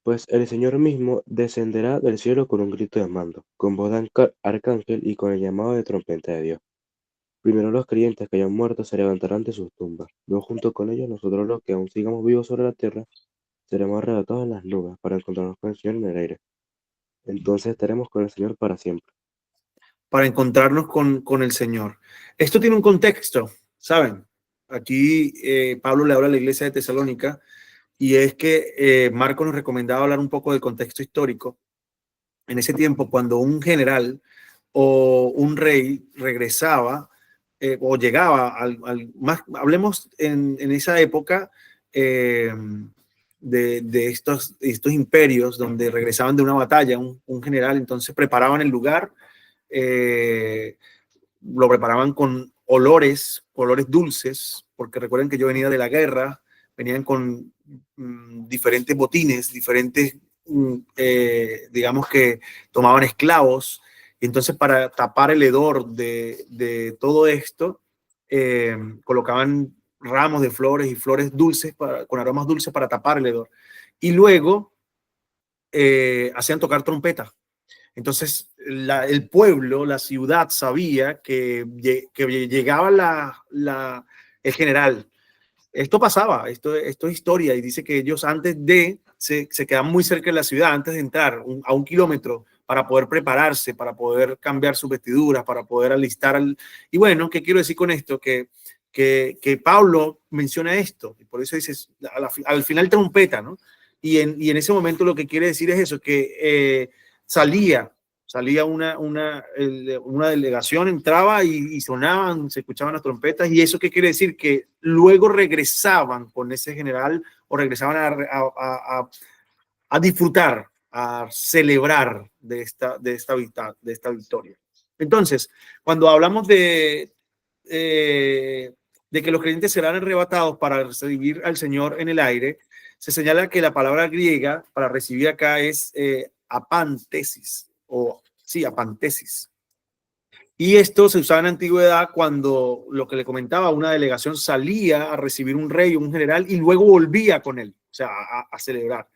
pues el Señor mismo descenderá del cielo con un grito de mando, con voz de arcángel y con el llamado de trompeta de Dios. Primero los creyentes que hayan muerto se levantarán de sus tumbas. Luego junto con ellos nosotros los que aún sigamos vivos sobre la tierra seremos arrebatados en las nubes para encontrarnos con el Señor en el aire. Entonces estaremos con el Señor para siempre. Para encontrarnos con el Señor. Esto tiene un contexto, ¿saben? Aquí Pablo le habla a la iglesia de Tesalónica y es que Marco nos recomendaba hablar un poco del contexto histórico. En ese tiempo, cuando un general o un rey regresaba o llegaba más, hablemos en esa época de estos imperios donde regresaban de una batalla, un general, entonces preparaban el lugar, lo preparaban con olores dulces, porque recuerden que yo venía de la guerra, venían con diferentes botines, diferentes, digamos que tomaban esclavos, y entonces para tapar el hedor de todo esto, colocaban ramos de flores y flores dulces con aromas dulces para tapar el hedor. Y luego hacían tocar trompeta. Entonces, el pueblo, la ciudad sabía que llegaba el general. Esto pasaba, esto es historia, y dice que ellos se quedaban muy cerca de la ciudad, antes de entrar a 1 kilómetro, para poder prepararse, para poder cambiar sus vestiduras, para poder alistar Y bueno, ¿qué quiero decir con esto? Que Pablo menciona esto, y por eso dice, al final trompeta, ¿no? Y en ese momento lo que quiere decir es eso, que salía una delegación, entraba y sonaban, se escuchaban las trompetas, y eso qué quiere decir, que luego regresaban con ese general o regresaban a disfrutar, a celebrar de esta victoria. Entonces, cuando hablamos de que los creyentes serán arrebatados para recibir al Señor en el aire, se señala que la palabra griega para recibir acá es apantesis, apantesis. Y esto se usaba en la antigüedad cuando, lo que le comentaba, una delegación salía a recibir un rey o un general y luego volvía con él, o sea, a celebrar.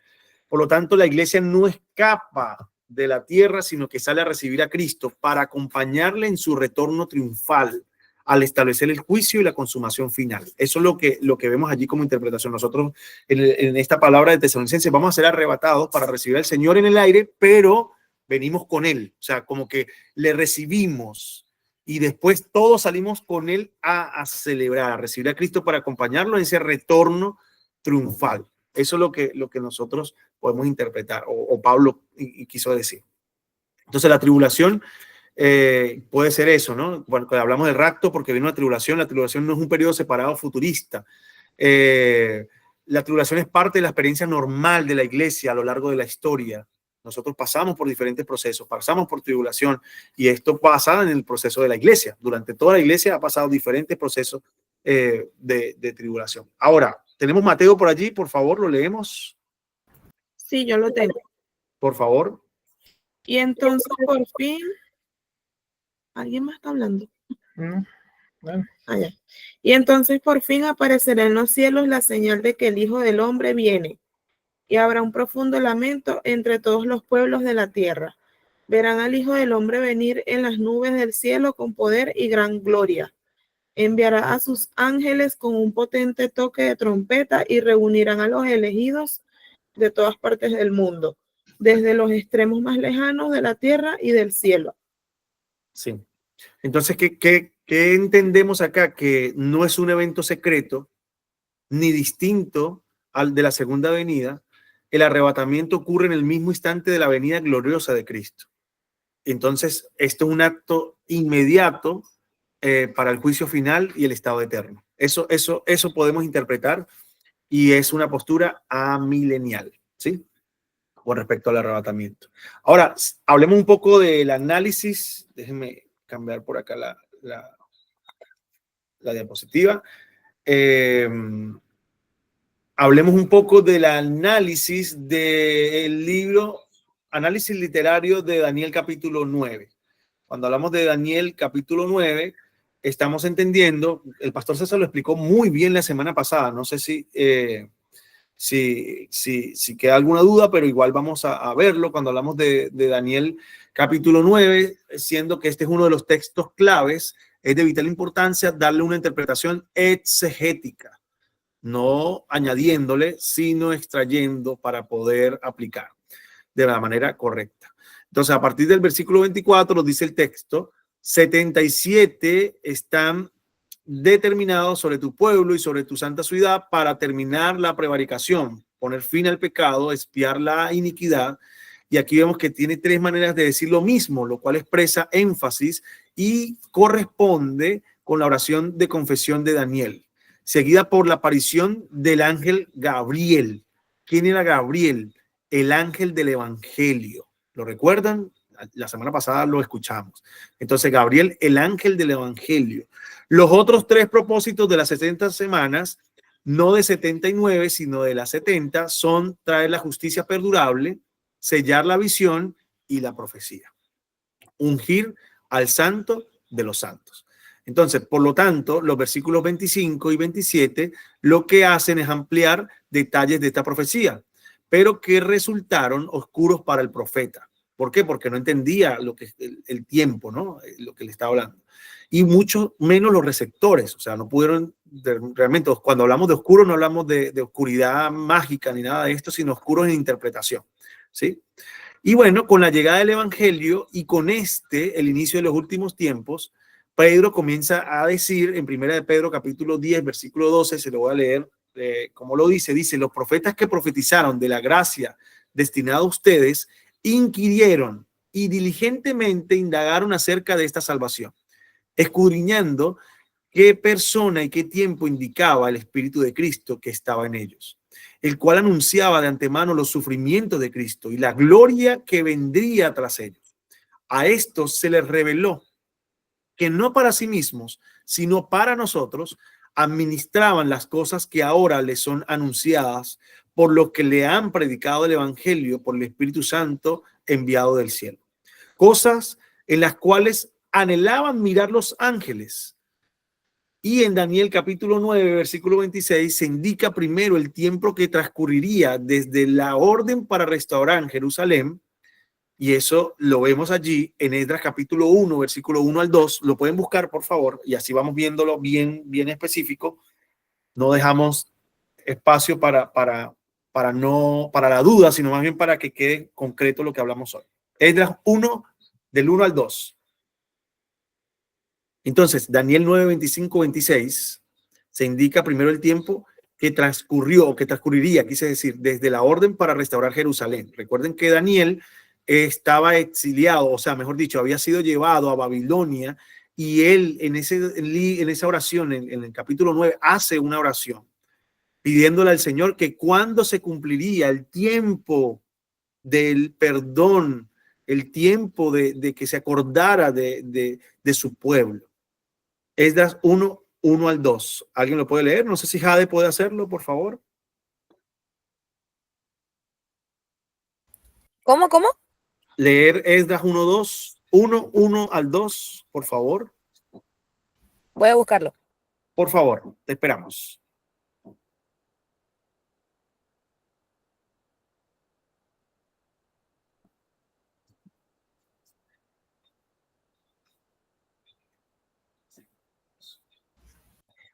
Por lo tanto, la iglesia no escapa de la tierra, sino que sale a recibir a Cristo para acompañarle en su retorno triunfal al establecer el juicio y la consumación final. Eso es lo que vemos allí como interpretación. Nosotros en esta palabra de Tesalonicenses vamos a ser arrebatados para recibir al Señor en el aire, pero venimos con Él. O sea, como que le recibimos y después todos salimos con Él a celebrar, a recibir a Cristo para acompañarlo en ese retorno triunfal. Eso es lo que nosotros podemos interpretar, o Pablo quiso decir. Entonces la tribulación puede ser eso, ¿no? Bueno, hablamos del rapto porque viene una tribulación. La tribulación no es un periodo separado futurista. La tribulación es parte de la experiencia normal de la iglesia a lo largo de la historia. Nosotros pasamos por diferentes procesos, pasamos por tribulación, y esto pasa en el proceso de la iglesia. Durante toda la iglesia ha pasado diferentes procesos de tribulación. Ahora, tenemos Mateo por allí, por favor, lo leemos. Sí, yo lo tengo. Por favor. Y entonces por fin, ¿alguien más está hablando? Bueno. Allá. Y entonces por fin aparecerá en los cielos la señal de que el Hijo del Hombre viene, y habrá un profundo lamento entre todos los pueblos de la tierra. Verán al Hijo del Hombre venir en las nubes del cielo con poder y gran gloria. Enviará a sus ángeles con un potente toque de trompeta y reunirán a los elegidos de todas partes del mundo, desde los extremos más lejanos de la tierra y del cielo. Sí. Entonces, ¿qué entendemos acá? Que no es un evento secreto ni distinto de la segunda venida, el arrebatamiento ocurre en el mismo instante de la venida gloriosa de Cristo. Entonces, esto es un acto inmediato para el juicio final y el estado eterno. Eso podemos interpretar y es una postura amilenial, ¿sí? Con respecto al arrebatamiento. Ahora, hablemos un poco del análisis. Déjenme cambiar por acá la diapositiva. Hablemos un poco del análisis del libro, análisis literario de Daniel capítulo 9. Cuando hablamos de Daniel capítulo 9, estamos entendiendo, el pastor César lo explicó muy bien la semana pasada, no sé si queda alguna duda, pero igual vamos a verlo cuando hablamos de Daniel capítulo 9, siendo que este es uno de los textos claves, es de vital importancia darle una interpretación exegética, no añadiéndole, sino extrayendo para poder aplicar de la manera correcta. Entonces, a partir del versículo 24, nos dice el texto, 77 están determinados sobre tu pueblo y sobre tu santa ciudad para terminar la prevaricación, poner fin al pecado, expiar la iniquidad. Y aquí vemos que tiene tres maneras de decir lo mismo, lo cual expresa énfasis y corresponde con la oración de confesión de Daniel, seguida por la aparición del ángel Gabriel. ¿Quién era Gabriel? El ángel del evangelio. ¿Lo recuerdan? La semana pasada lo escuchamos. Entonces, Gabriel, el ángel del evangelio. Los otros tres propósitos de las 70 semanas, no de 79, sino de las 70, son traer la justicia perdurable, sellar la visión y la profecía. Ungir al santo de los santos. Entonces, por lo tanto, los versículos 25 y 27 lo que hacen es ampliar detalles de esta profecía, pero que resultaron oscuros para el profeta. ¿Por qué? Porque no entendía lo que es el tiempo, ¿no? Lo que le estaba hablando. Y mucho menos los receptores, o sea, no pudieron realmente, cuando hablamos de oscuro, no hablamos de oscuridad mágica ni nada de esto, sino oscuro en interpretación, ¿sí? Y bueno, con la llegada del evangelio y con el inicio de los últimos tiempos, Pedro comienza a decir en 1 de Pedro capítulo 10, versículo 12, se lo voy a leer, como lo dice, los profetas que profetizaron de la gracia destinada a ustedes, inquirieron y diligentemente indagaron acerca de esta salvación, escudriñando qué persona y qué tiempo indicaba el Espíritu de Cristo que estaba en ellos, el cual anunciaba de antemano los sufrimientos de Cristo y la gloria que vendría tras ellos. A estos se les reveló que no para sí mismos, sino para nosotros, administraban las cosas que ahora les son anunciadas por lo que le han predicado el Evangelio por el Espíritu Santo enviado del cielo. Cosas en las cuales anhelaban mirar los ángeles. Y en Daniel capítulo 9, versículo 26, se indica primero el tiempo que transcurriría desde la orden para restaurar Jerusalén. Y eso lo vemos allí en Esdras capítulo 1, versículo 1 al 2. Lo pueden buscar, por favor, y así vamos viéndolo bien específico. No dejamos espacio para la duda, sino más bien para que quede concreto lo que hablamos hoy. Esdras 1, del 1 al 2. Entonces, Daniel 9, 25, 26, se indica primero el tiempo que transcurrió, o que transcurriría, quise decir, desde la orden para restaurar Jerusalén. Recuerden que Daniel estaba exiliado, o sea, mejor dicho, había sido llevado a Babilonia, y él en esa oración, en el capítulo 9, hace una oración pidiéndole al Señor que cuando se cumpliría el tiempo del perdón, el tiempo de que se acordara de su pueblo. Esdras 1, 1 al 2. ¿Alguien lo puede leer? No sé si Jade puede hacerlo, por favor. ¿Cómo? Leer Esdras 1 al 2, por favor. Voy a buscarlo. Por favor, te esperamos.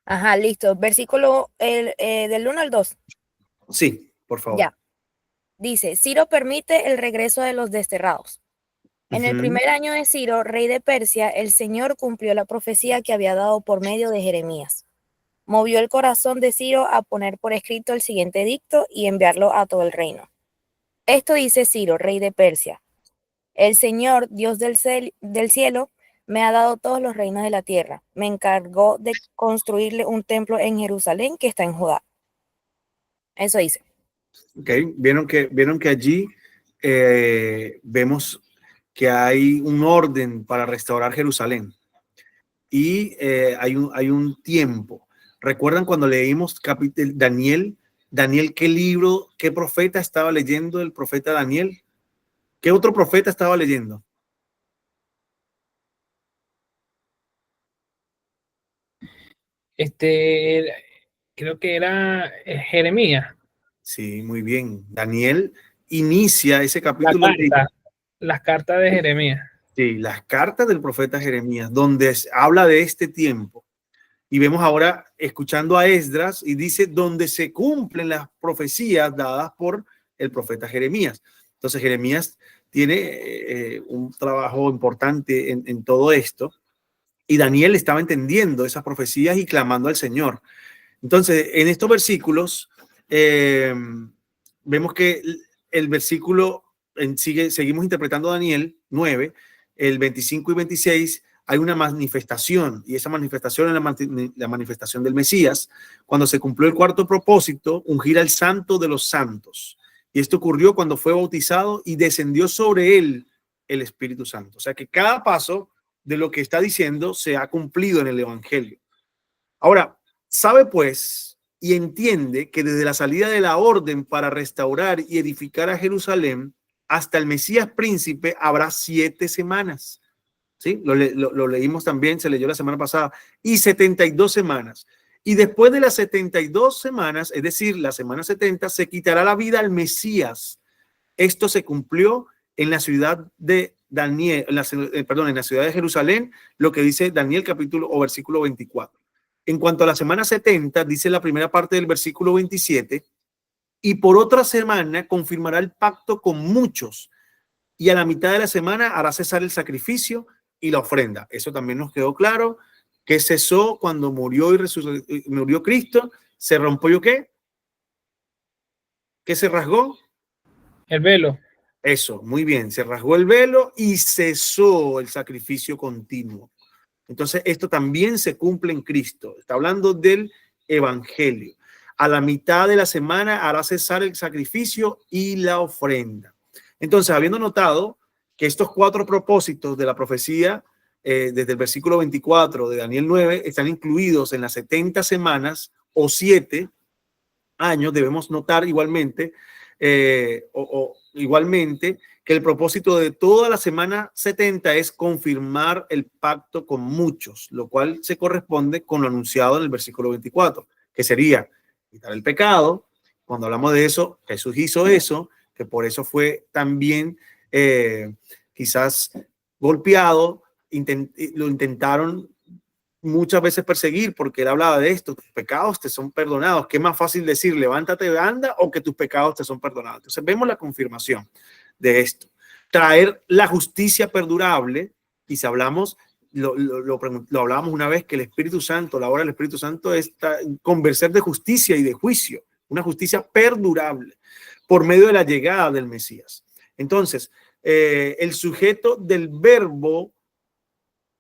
Ajá, listo. Versículo del 1 al 2. Sí, por favor. Ya. Dice, Ciro permite el regreso de los desterrados. En el primer año de Ciro, rey de Persia, el Señor cumplió la profecía que había dado por medio de Jeremías. movió el corazón de Ciro a poner por escrito el siguiente edicto y enviarlo a todo el reino. Esto dice Ciro, rey de Persia: el Señor, Dios del cielo, me ha dado todos los reinos de la tierra. Me encargó de construirle un templo en Jerusalén que está en Judá. Eso dice. Okay. Vieron que allí vemos que hay un orden para restaurar Jerusalén y hay un tiempo. ¿Recuerdan cuando leímos Daniel? Daniel, ¿qué libro, qué profeta estaba leyendo el profeta Daniel? ¿Qué otro profeta estaba leyendo? Creo que era Jeremías. Sí, muy bien. Daniel inicia ese capítulo. Las cartas de Jeremías. Sí, las cartas del profeta Jeremías, donde habla de este tiempo. Y vemos ahora, escuchando a Esdras, y dice, donde se cumplen las profecías dadas por el profeta Jeremías. Entonces, Jeremías tiene un trabajo importante en todo esto. Y Daniel estaba entendiendo esas profecías y clamando al Señor. Entonces, en estos versículos, vemos que el versículo, seguimos interpretando Daniel 9, el 25 y 26, hay una manifestación, y esa manifestación es la manifestación del Mesías, cuando se cumplió el cuarto propósito, ungir al santo de los santos. Y esto ocurrió cuando fue bautizado y descendió sobre él el Espíritu Santo. O sea que cada paso de lo que está diciendo se ha cumplido en el Evangelio. Ahora, sabe pues y entiende que desde la salida de la orden para restaurar y edificar a Jerusalén hasta el Mesías príncipe habrá 7 semanas. ¿Sí? Lo leímos también, se leyó la semana pasada, y 72 semanas. Y después de las 72 semanas, es decir, la semana 70, se quitará la vida al Mesías. Esto se cumplió en la ciudad de Daniel, en la ciudad de Jerusalén, lo que dice Daniel capítulo o versículo 24. En cuanto a la semana 70, dice la primera parte del versículo 27, y por otra semana confirmará el pacto con muchos, y a la mitad de la semana hará cesar el sacrificio y la ofrenda. Eso también nos quedó claro, que cesó cuando murió murió Cristo. ¿Se rompió qué? ¿Qué se rasgó? El velo. Eso, muy bien. Se rasgó el velo y cesó el sacrificio continuo. Entonces, esto también se cumple en Cristo. Está hablando del Evangelio. A la mitad de la semana hará cesar el sacrificio y la ofrenda. Entonces, habiendo notado que estos 4 propósitos de la profecía, desde el versículo 24 de Daniel 9, están incluidos en las 70 semanas o 7 años, debemos notar igualmente, igualmente que el propósito de toda la semana 70 es confirmar el pacto con muchos, lo cual se corresponde con lo anunciado en el versículo 24, que sería quitar el pecado. Cuando hablamos de eso, Jesús hizo eso, que por eso fue también quizás golpeado, lo intentaron muchas veces perseguir, porque él hablaba de esto: tus pecados te son perdonados. ¿Qué más fácil decir, levántate, anda, o que tus pecados te son perdonados? Entonces vemos la confirmación de esto. Traer la justicia perdurable, y si hablamos, lo hablábamos una vez, que el Espíritu Santo, la obra del Espíritu Santo es convencer de justicia y de juicio, una justicia perdurable por medio de la llegada del Mesías. Entonces, el sujeto del verbo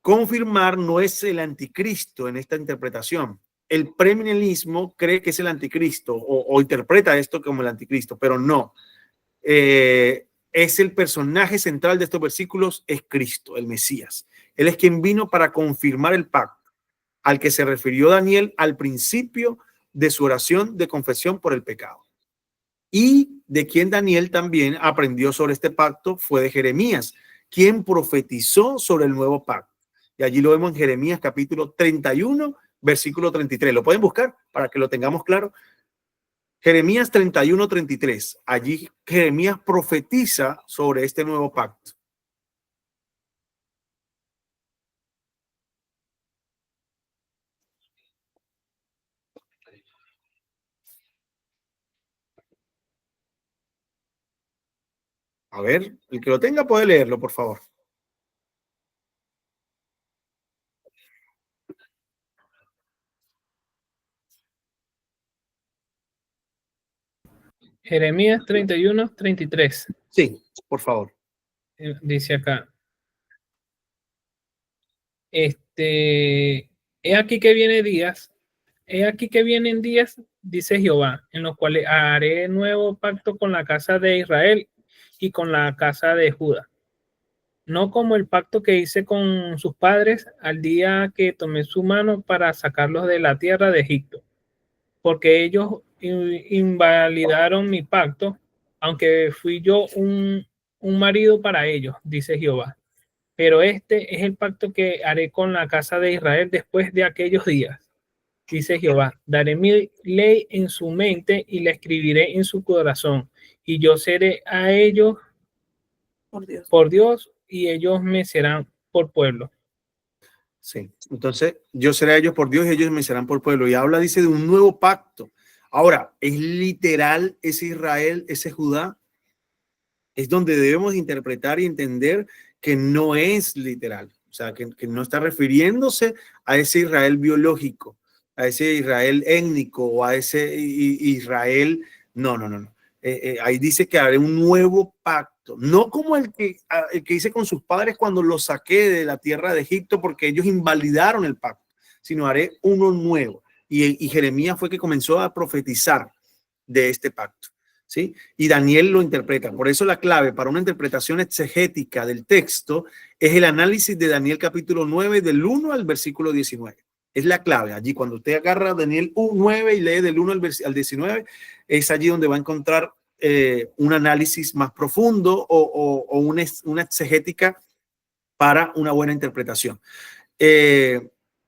confirmar no es el anticristo en esta interpretación. El premilenialismo cree que es el anticristo o interpreta esto como el anticristo, pero no. Es el personaje central de estos versículos, es Cristo, el Mesías. Él es quien vino para confirmar el pacto al que se refirió Daniel al principio de su oración de confesión por el pecado. Y de quien Daniel también aprendió sobre este pacto fue de Jeremías, quien profetizó sobre el nuevo pacto. Y allí lo vemos en Jeremías capítulo 31, versículo 33. Lo pueden buscar para que lo tengamos claro. Jeremías 31, 33. Allí Jeremías profetiza sobre este nuevo pacto. A ver, el que lo tenga puede leerlo, por favor. Jeremías 31, 33. Sí, por favor. Dice acá. He aquí que viene días, he aquí que vienen días, dice Jehová, en los cuales haré nuevo pacto con la casa de Israel y con la casa de Judá. No como el pacto que hice con sus padres al día que tomé su mano para sacarlos de la tierra de Egipto, porque ellos invalidaron mi pacto, aunque fui yo un marido para ellos, dice Jehová. Pero este es el pacto que haré con la casa de Israel después de aquellos días, dice Jehová. Daré mi ley en su mente y la escribiré en su corazón, y yo seré a ellos por Dios y ellos me serán por pueblo. Sí, entonces yo seré a ellos por Dios y ellos me serán por pueblo. Y habla, dice, de un nuevo pacto. Ahora, ¿es literal ese Israel, ese Judá? Es donde debemos interpretar y entender que no es literal. O sea, que no está refiriéndose a ese Israel biológico, a ese Israel étnico o a ese Israel. No. Ahí dice que haré un nuevo pacto, no como el que hice con sus padres cuando los saqué de la tierra de Egipto porque ellos invalidaron el pacto, sino haré uno nuevo. Y Jeremías fue que comenzó a profetizar de este pacto, ¿sí? Y Daniel lo interpreta. Por eso la clave para una interpretación exegética del texto es el análisis de Daniel capítulo 9 del 1 al versículo 19. Es la clave. Allí cuando usted agarra Daniel 9 y lee del 1 al 19, es allí donde va a encontrar un análisis más profundo o una exegética para una buena interpretación.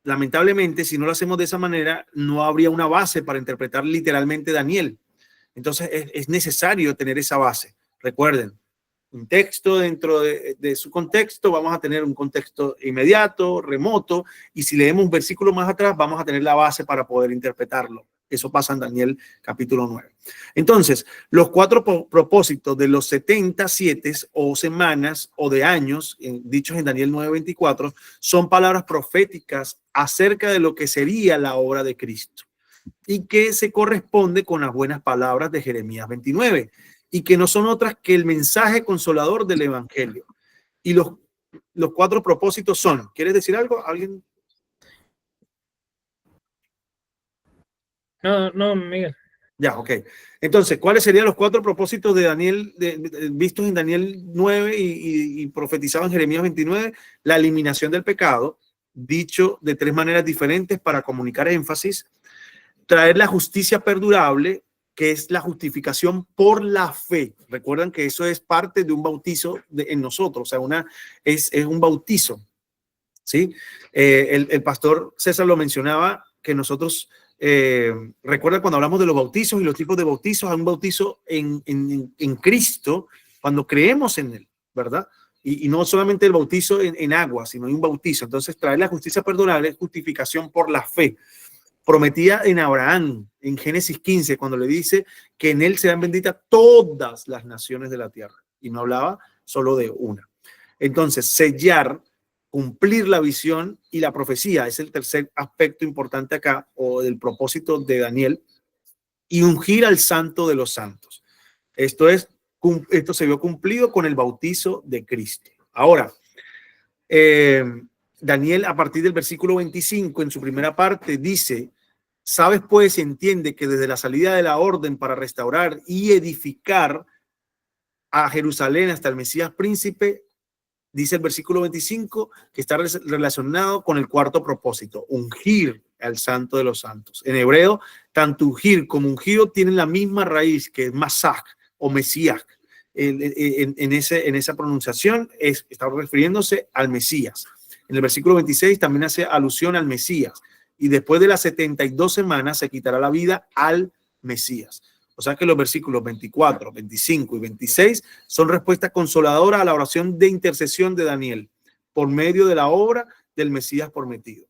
Lamentablemente, si no lo hacemos de esa manera, no habría una base para interpretar literalmente Daniel. Entonces es necesario tener esa base. Recuerden, un texto dentro de su contexto, vamos a tener un contexto inmediato, remoto, y si leemos un versículo más atrás, vamos a tener la base para poder interpretarlo. Eso pasa en Daniel capítulo 9. Entonces, los 4 propósitos de los 77 o semanas o de años, dichos en Daniel 9:24, son palabras proféticas acerca de lo que sería la obra de Cristo y que se corresponde con las buenas palabras de Jeremías 29 y que no son otras que el mensaje consolador del evangelio. Y los 4 propósitos son, ¿quieres decir algo? ¿Alguien? No, Miguel. Ya, ok. Entonces, ¿cuáles serían los 4 propósitos de Daniel, vistos en Daniel 9 y profetizados en Jeremías 29? La eliminación del pecado, dicho de 3 maneras diferentes para comunicar énfasis. Traer la justicia perdurable, que es la justificación por la fe. Recuerdan que eso es parte de un bautizo en nosotros, o sea, es un bautizo, ¿sí? El pastor César lo mencionaba, que nosotros, recuerda cuando hablamos de los bautizos y los tipos de bautizos, hay un bautizo en Cristo, cuando creemos en Él, ¿verdad? Y no solamente el bautizo en agua, sino hay un bautizo. Entonces, traer la justicia perdurable es justificación por la fe. Prometida en Abraham, en Génesis 15, cuando le dice que en él serán benditas todas las naciones de la tierra. Y no hablaba solo de una. Entonces, sellar, cumplir la visión y la profecía es el tercer aspecto importante acá, o del propósito de Daniel, y ungir al santo de los santos. Esto se vio cumplido con el bautizo de Cristo. Ahora, Daniel, a partir del versículo 25, en su primera parte, dice: sabes pues y entiende que desde la salida de la orden para restaurar y edificar a Jerusalén hasta el Mesías príncipe, dice el versículo 25, que está relacionado con el 4 propósito, ungir al santo de los santos. En hebreo, tanto ungir como ungido tienen la misma raíz, que es masach o Mesías. En esa pronunciación está refiriéndose al Mesías. En el versículo 26 también hace alusión al Mesías. Y después de las 72 semanas se quitará la vida al Mesías. O sea que los versículos 24, 25 y 26 son respuesta consoladora a la oración de intercesión de Daniel por medio de la obra del Mesías prometido.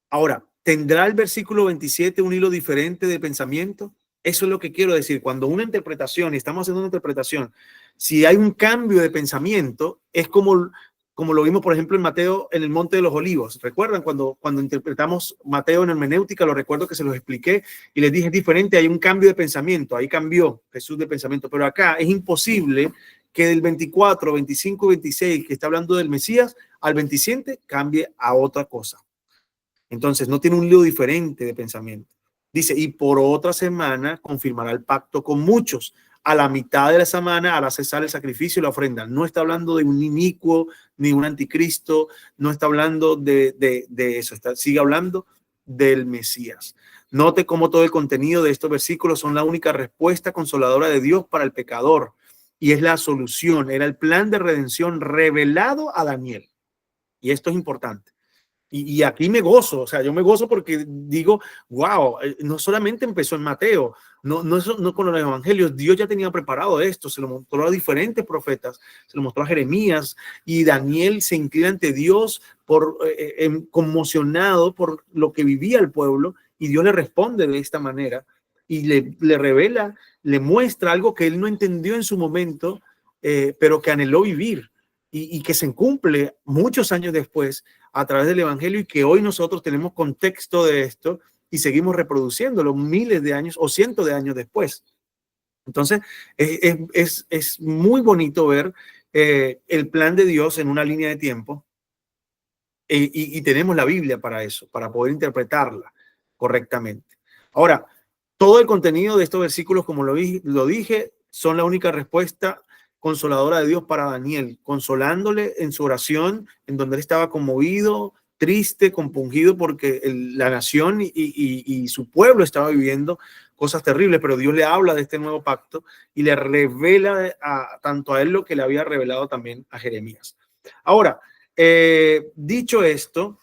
Ahora, ¿tendrá el versículo 27 un hilo diferente de pensamiento? Eso es lo que quiero decir. Cuando una interpretación, y estamos haciendo una interpretación, si hay un cambio de pensamiento, es como como lo vimos, por ejemplo, en Mateo, en el Monte de los Olivos. ¿Recuerdan cuando interpretamos Mateo en hermenéutica? Lo recuerdo que se los expliqué y les dije, es diferente, hay un cambio de pensamiento, ahí cambió Jesús de pensamiento, pero acá es imposible que del 24, 25, 26, que está hablando del Mesías, al 27 cambie a otra cosa. Entonces, no tiene un lío diferente de pensamiento. Dice, y por otra semana confirmará el pacto con muchos. A la mitad de la semana hará cesar el sacrificio y la ofrenda. No está hablando de un inicuo ni un anticristo, no está hablando de eso, sigue hablando del Mesías. Note cómo todo el contenido de estos versículos son la única respuesta consoladora de Dios para el pecador, y es la solución, era el plan de redención revelado a Daniel. Y esto es importante. Y aquí me gozo, o sea, yo me gozo porque digo, wow, no solamente empezó en Mateo, no con los evangelios, Dios ya tenía preparado esto, se lo mostró a diferentes profetas, se lo mostró a Jeremías, y Daniel se inclina ante Dios conmocionado por lo que vivía el pueblo, y Dios le responde de esta manera, y le revela, le muestra algo que él no entendió en su momento, pero que anheló vivir, y que se cumple muchos años después a través del evangelio, y que hoy nosotros tenemos contexto de esto y seguimos reproduciéndolo miles de años o cientos de años después. Entonces, es muy bonito ver el plan de Dios en una línea de tiempo, y tenemos la Biblia para eso, para poder interpretarla correctamente. Ahora, todo el contenido de estos versículos, como lo dije, son la única respuesta consoladora de Dios para Daniel, consolándole en su oración, en donde él estaba conmovido, triste, compungido, porque la nación y su pueblo estaba viviendo cosas terribles, pero Dios le habla de este nuevo pacto y le revela tanto a él lo que le había revelado también a Jeremías. Ahora, dicho esto,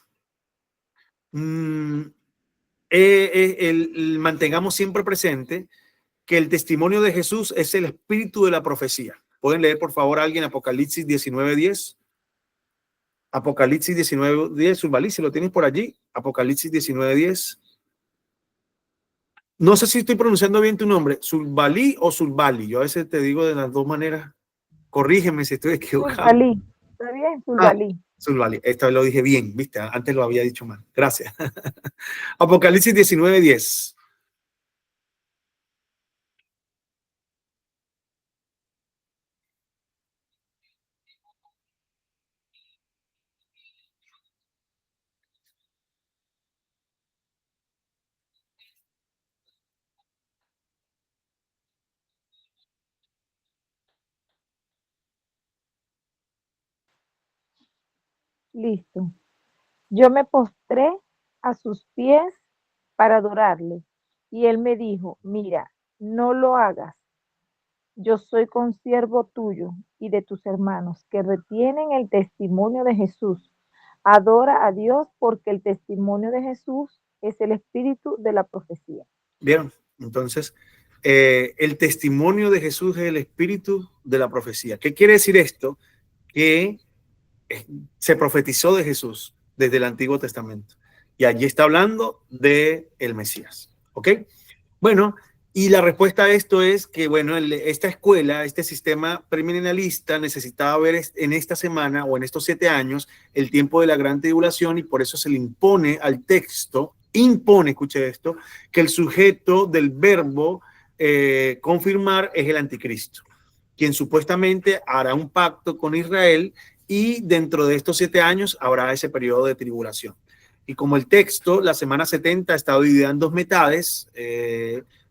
mantengamos siempre presente que el testimonio de Jesús es el espíritu de la profecía. ¿Pueden leer, por favor, alguien Apocalipsis 19:10? Apocalipsis 19:10, Sulbalí, si lo tienes por allí. Apocalipsis 19:10. No sé si estoy pronunciando bien tu nombre, Sulbalí o Sulbali. Yo a veces te digo de las dos maneras. Corrígeme si estoy equivocado. Sulbalí. ¿Está bien? Sulbalí. Sulbali. Esta vez lo dije bien, ¿viste? Antes lo había dicho mal. Gracias. Apocalipsis 19:10. Listo. Yo me postré a sus pies para adorarle. Y él me dijo, mira, no lo hagas. Yo soy consiervo tuyo y de tus hermanos que retienen el testimonio de Jesús. Adora a Dios porque el testimonio de Jesús es el espíritu de la profecía. Bien, entonces, el testimonio de Jesús es el espíritu de la profecía. ¿Qué quiere decir esto? Que se profetizó de Jesús desde el Antiguo Testamento. Y allí está hablando de el Mesías. ¿Ok? Bueno, y la respuesta a esto es que, bueno, esta escuela, este sistema premilenialista necesitaba ver en esta semana o en estos 7 años el tiempo de la gran tribulación, y por eso se le impone al texto, escuche esto, que el sujeto del verbo confirmar es el anticristo, quien supuestamente hará un pacto con Israel, y dentro de estos 7 años habrá ese periodo de tribulación. Y como el texto, la semana 70 está dividida en 2 mitades,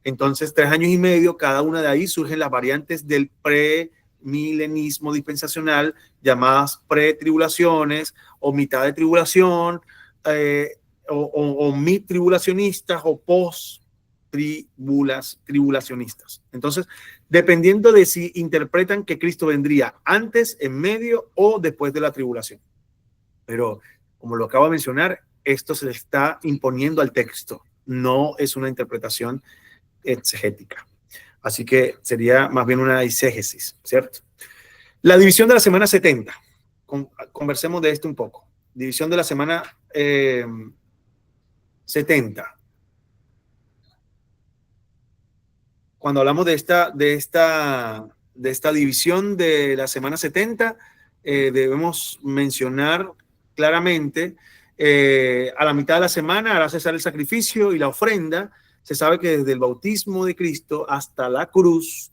entonces 3 años y medio, cada una de ahí surgen las variantes del premilenismo dispensacional, llamadas pretribulaciones o mitad de tribulación, o mid-tribulacionistas o post-tribulacionistas. Entonces, dependiendo de si interpretan que Cristo vendría antes, en medio o después de la tribulación. Pero, como lo acabo de mencionar, esto se le está imponiendo al texto, no es una interpretación exegética. Así que sería más bien una eisegesis, ¿cierto? La división de la semana 70. Conversemos de esto un poco. División de la semana 70. Cuando hablamos de esta división de la semana 70, debemos mencionar claramente. A la mitad de la semana hará cesar el sacrificio y la ofrenda. Se sabe que desde el bautismo de Cristo hasta la cruz,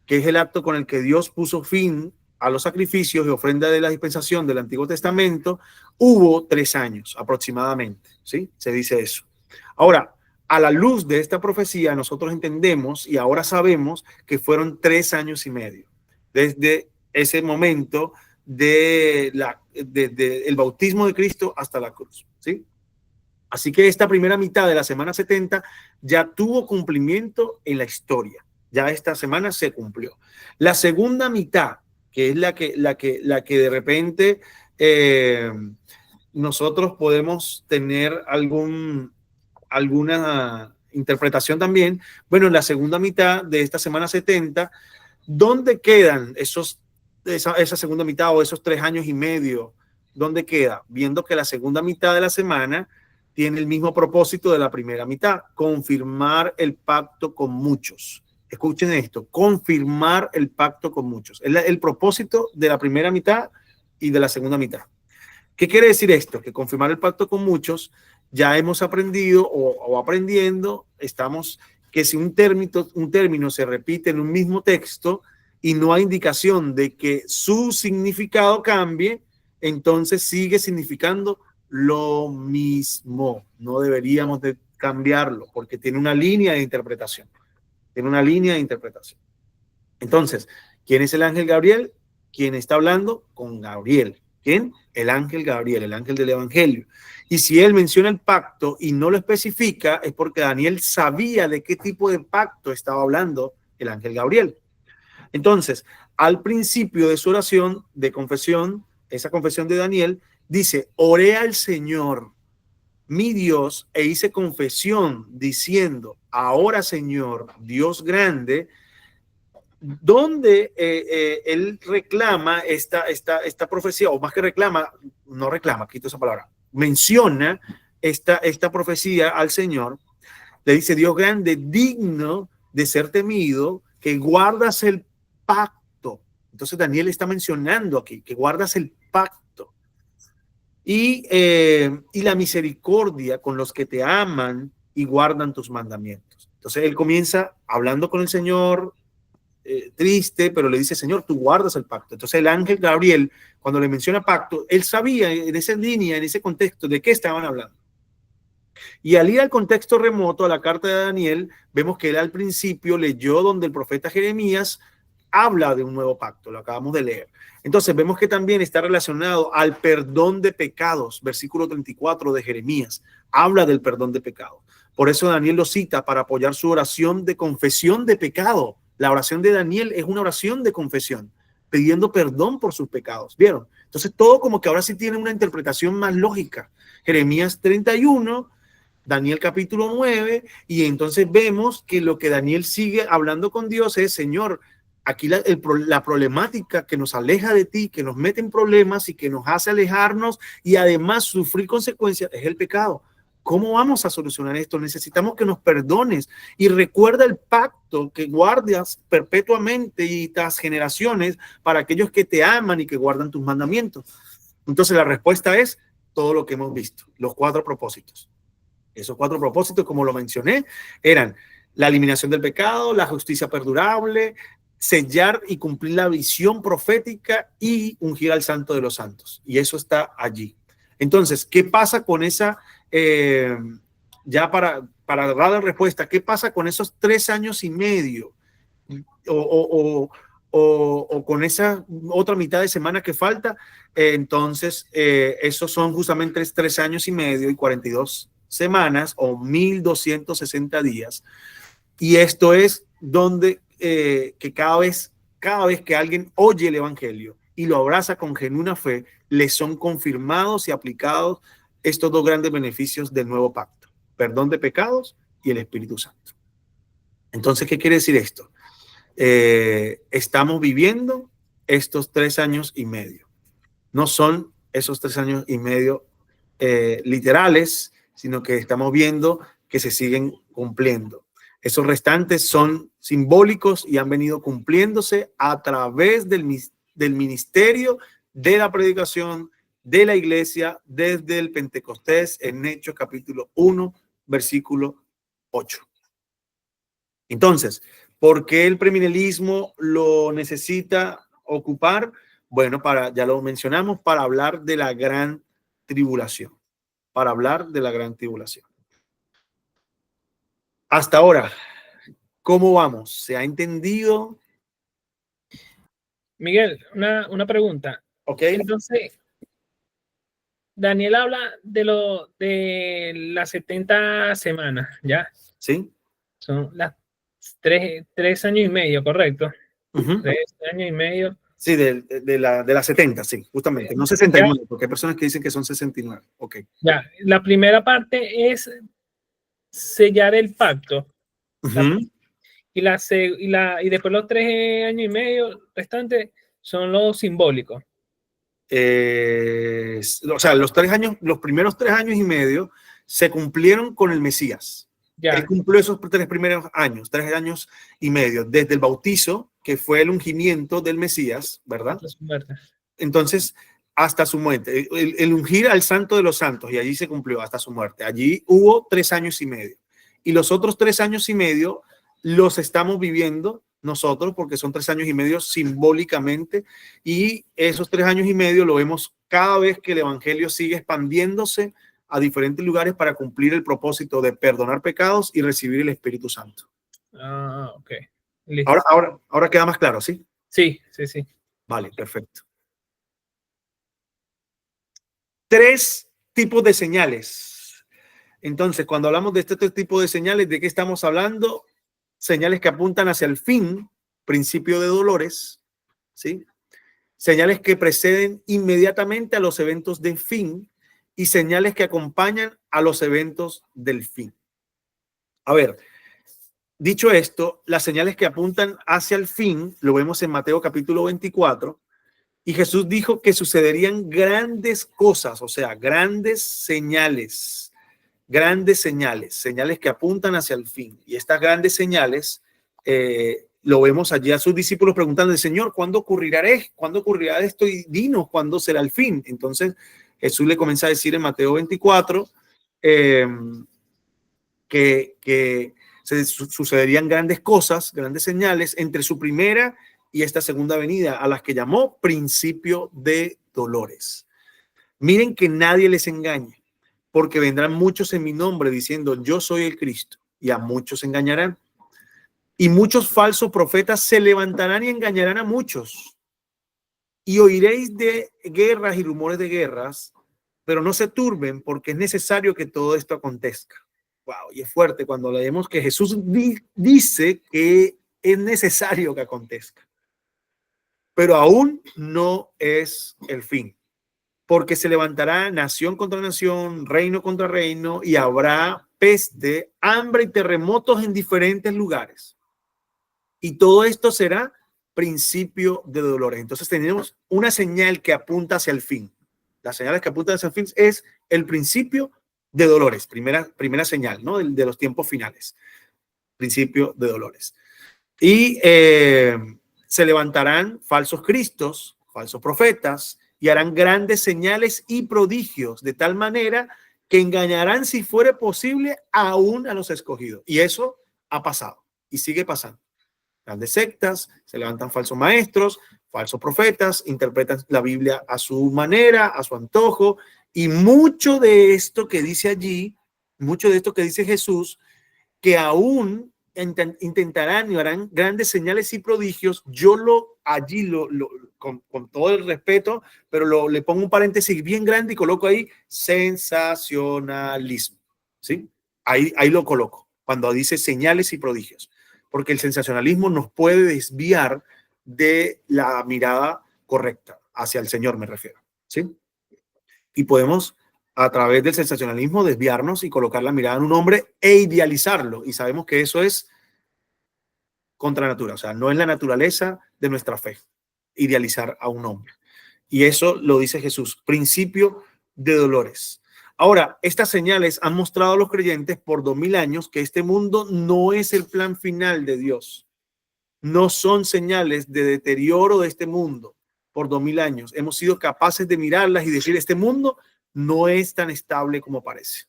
que es el acto con el que Dios puso fin a los sacrificios y ofrenda de la dispensación del Antiguo Testamento, hubo 3 años aproximadamente, ¿sí? Se dice eso. Ahora, a la luz de esta profecía, nosotros entendemos y ahora sabemos que fueron 3 años y medio, desde ese momento del bautismo de Cristo hasta la cruz, ¿sí? Así que esta primera mitad de la semana 70 ya tuvo cumplimiento en la historia. Ya esta semana se cumplió. La segunda mitad, que es la que de repente nosotros podemos tener alguna interpretación también. Bueno, en la segunda mitad de esta semana 70, ¿dónde quedan esa segunda mitad o esos 3 años y medio? ¿Dónde queda? Viendo que la segunda mitad de la semana tiene el mismo propósito de la primera mitad, confirmar el pacto con muchos. Escuchen esto, confirmar el pacto con muchos. Es el propósito de la primera mitad y de la segunda mitad. ¿Qué quiere decir esto? Que confirmar el pacto con muchos, ya hemos aprendido o aprendiendo, que si un término se repite en un mismo texto y no hay indicación de que su significado cambie, entonces sigue significando lo mismo. No deberíamos de cambiarlo porque tiene una línea de interpretación. Entonces, ¿quién es el ángel Gabriel? ¿Quién está hablando? Con Gabriel. ¿Quién? El ángel Gabriel, el ángel del Evangelio. Y si él menciona el pacto y no lo especifica, es porque Daniel sabía de qué tipo de pacto estaba hablando el ángel Gabriel. Entonces, al principio de su oración de confesión, esa confesión de Daniel, dice, oré al Señor, mi Dios, e hice confesión diciendo, ahora Señor, Dios grande, donde él reclama esta profecía, o más que reclama, quito esa palabra, menciona esta profecía al Señor, le dice, Dios grande, digno de ser temido, que guardas el pacto. Entonces Daniel está mencionando aquí que guardas el pacto. Y la misericordia con los que te aman y guardan tus mandamientos. Entonces él comienza hablando con el Señor, triste, pero le dice, Señor, tú guardas el pacto. Entonces el ángel Gabriel, cuando le menciona pacto, él sabía en esa línea, en ese contexto, de qué estaban hablando. Y al ir al contexto remoto, a la carta de Daniel, vemos que él al principio leyó donde el profeta Jeremías habla de un nuevo pacto, lo acabamos de leer. Entonces vemos que también está relacionado al perdón de pecados, versículo 34 de Jeremías, habla del perdón de pecados. Por eso Daniel lo cita para apoyar su oración de confesión de pecado. La oración de Daniel es una oración de confesión, pidiendo perdón por sus pecados. ¿Vieron? Entonces todo como que ahora sí tiene una interpretación más lógica. Jeremías 31, Daniel capítulo 9, y entonces vemos que lo que Daniel sigue hablando con Dios es, Señor, aquí la problemática que nos aleja de ti, que nos mete en problemas y que nos hace alejarnos y además sufrir consecuencias es el pecado. ¿Cómo vamos a solucionar esto? Necesitamos que nos perdones y recuerda el pacto que guardas perpetuamente y tras generaciones para aquellos que te aman y que guardan tus mandamientos. Entonces la respuesta es todo lo que hemos visto, los 4 propósitos. Esos 4 propósitos, como lo mencioné, eran la eliminación del pecado, la justicia perdurable, sellar y cumplir la visión profética y ungir al santo de los santos. Y eso está allí. Entonces, ¿qué pasa con esa, ya para dar la respuesta, qué pasa con esos 3 años y medio o con esa otra mitad de semana que falta? Entonces, esos son justamente 3 años y medio y 42 semanas o 1260 días. Y esto es donde que cada vez que alguien oye el evangelio y lo abraza con genuina fe, le son confirmados y aplicados estos 2 grandes beneficios del nuevo pacto: perdón de pecados y el Espíritu Santo. Entonces, ¿qué quiere decir esto? Estamos viviendo estos 3 años y medio. No son esos 3 años y medio literales, sino que estamos viendo que se siguen cumpliendo. Esos restantes son simbólicos y han venido cumpliéndose a través del ministerio de la predicación de la iglesia desde el Pentecostés en Hechos capítulo 1, versículo 8. Entonces, ¿por qué el premilenialismo lo necesita ocupar? Bueno, ya lo mencionamos, para hablar de la gran tribulación. Para hablar de la gran tribulación. Hasta ahora, ¿cómo vamos? ¿Se ha entendido? Miguel, una pregunta. Ok. Entonces, Daniel habla de las 70 semanas, ¿ya? Sí. Son las 3 años y medio, ¿correcto? 3 años y medio. Sí, de las 70, sí, justamente. No 69, porque hay personas que dicen que son 69. Ok. Ya, la primera parte es sellar el pacto. Y después los 3 años y medio restantes son los simbólicos. O sea, los primeros 3 años y medio se cumplieron con el Mesías. Ya. Él cumplió esos 3 primeros años, 3 años y medio, desde el bautizo, que fue el ungimiento del Mesías, ¿verdad? Entonces, hasta su muerte. El ungir al Santo de los Santos, y allí se cumplió hasta su muerte. Allí hubo 3 años y medio. Y los otros 3 años y medio los estamos viviendo nosotros, porque son 3 años y medio simbólicamente, y esos 3 años y medio lo vemos cada vez que el evangelio sigue expandiéndose a diferentes lugares para cumplir el propósito de perdonar pecados y recibir el Espíritu Santo. Ah, ok. Listo. Ahora queda más claro, ¿sí? Sí. Vale, perfecto. 3 tipos de señales. Entonces, cuando hablamos de este tipo de señales, ¿de qué estamos hablando? Señales que apuntan hacia el fin, principio de dolores, ¿sí? Señales que preceden inmediatamente a los eventos de fin y señales que acompañan a los eventos del fin. A ver, dicho esto, las señales que apuntan hacia el fin, lo vemos en Mateo capítulo 24, y Jesús dijo que sucederían grandes cosas, o sea, grandes señales que apuntan hacia el fin. Y estas grandes señales lo vemos allí a sus discípulos preguntando, Señor, ¿cuándo ocurrirá esto? Y dinos cuándo será el fin. Entonces Jesús le comienza a decir en Mateo 24 que sucederían grandes cosas, grandes señales entre su primera y esta segunda venida, a las que llamó principio de dolores. Miren que nadie les engañe, porque vendrán muchos en mi nombre diciendo yo soy el Cristo, y a muchos engañarán. Y muchos falsos profetas se levantarán y engañarán a muchos. Y oiréis de guerras y rumores de guerras, pero no se turben, porque es necesario que todo esto acontezca. Wow, y es fuerte cuando leemos que Jesús dice que es necesario que acontezca. Pero aún no es el fin. Porque se levantará nación contra nación, reino contra reino, y habrá peste, hambre y terremotos en diferentes lugares. Y todo esto será principio de dolores. Entonces tenemos una señal que apunta hacia el fin. Las señales que apuntan hacia el fin es el principio de dolores. Primera señal, ¿no? De los tiempos finales. Principio de dolores. Y se levantarán falsos cristos, falsos profetas, y harán grandes señales y prodigios, de tal manera que engañarán, si fuere posible, aún a los escogidos. Y eso ha pasado y sigue pasando. Grandes sectas, se levantan falsos maestros, falsos profetas, interpretan la Biblia a su manera, a su antojo, y mucho de esto que dice allí, mucho de esto que dice Jesús, que aún intentarán y harán grandes señales y prodigios, yo con todo el respeto, pero le pongo un paréntesis bien grande y coloco ahí sensacionalismo, ¿sí? Ahí lo coloco, cuando dice señales y prodigios, porque el sensacionalismo nos puede desviar de la mirada correcta, hacia el Señor me refiero, ¿sí? Y podemos a través del sensacionalismo desviarnos y colocar la mirada en un hombre e idealizarlo. Y sabemos que eso es contra natura, o sea, no es la naturaleza de nuestra fe, idealizar a un hombre. Y eso lo dice Jesús, principio de dolores. Ahora, estas señales han mostrado a los creyentes por 2000 años que este mundo no es el plan final de Dios. No son señales de deterioro de este mundo, por 2000 años, hemos sido capaces de mirarlas y decir, este mundo no es tan estable como parece.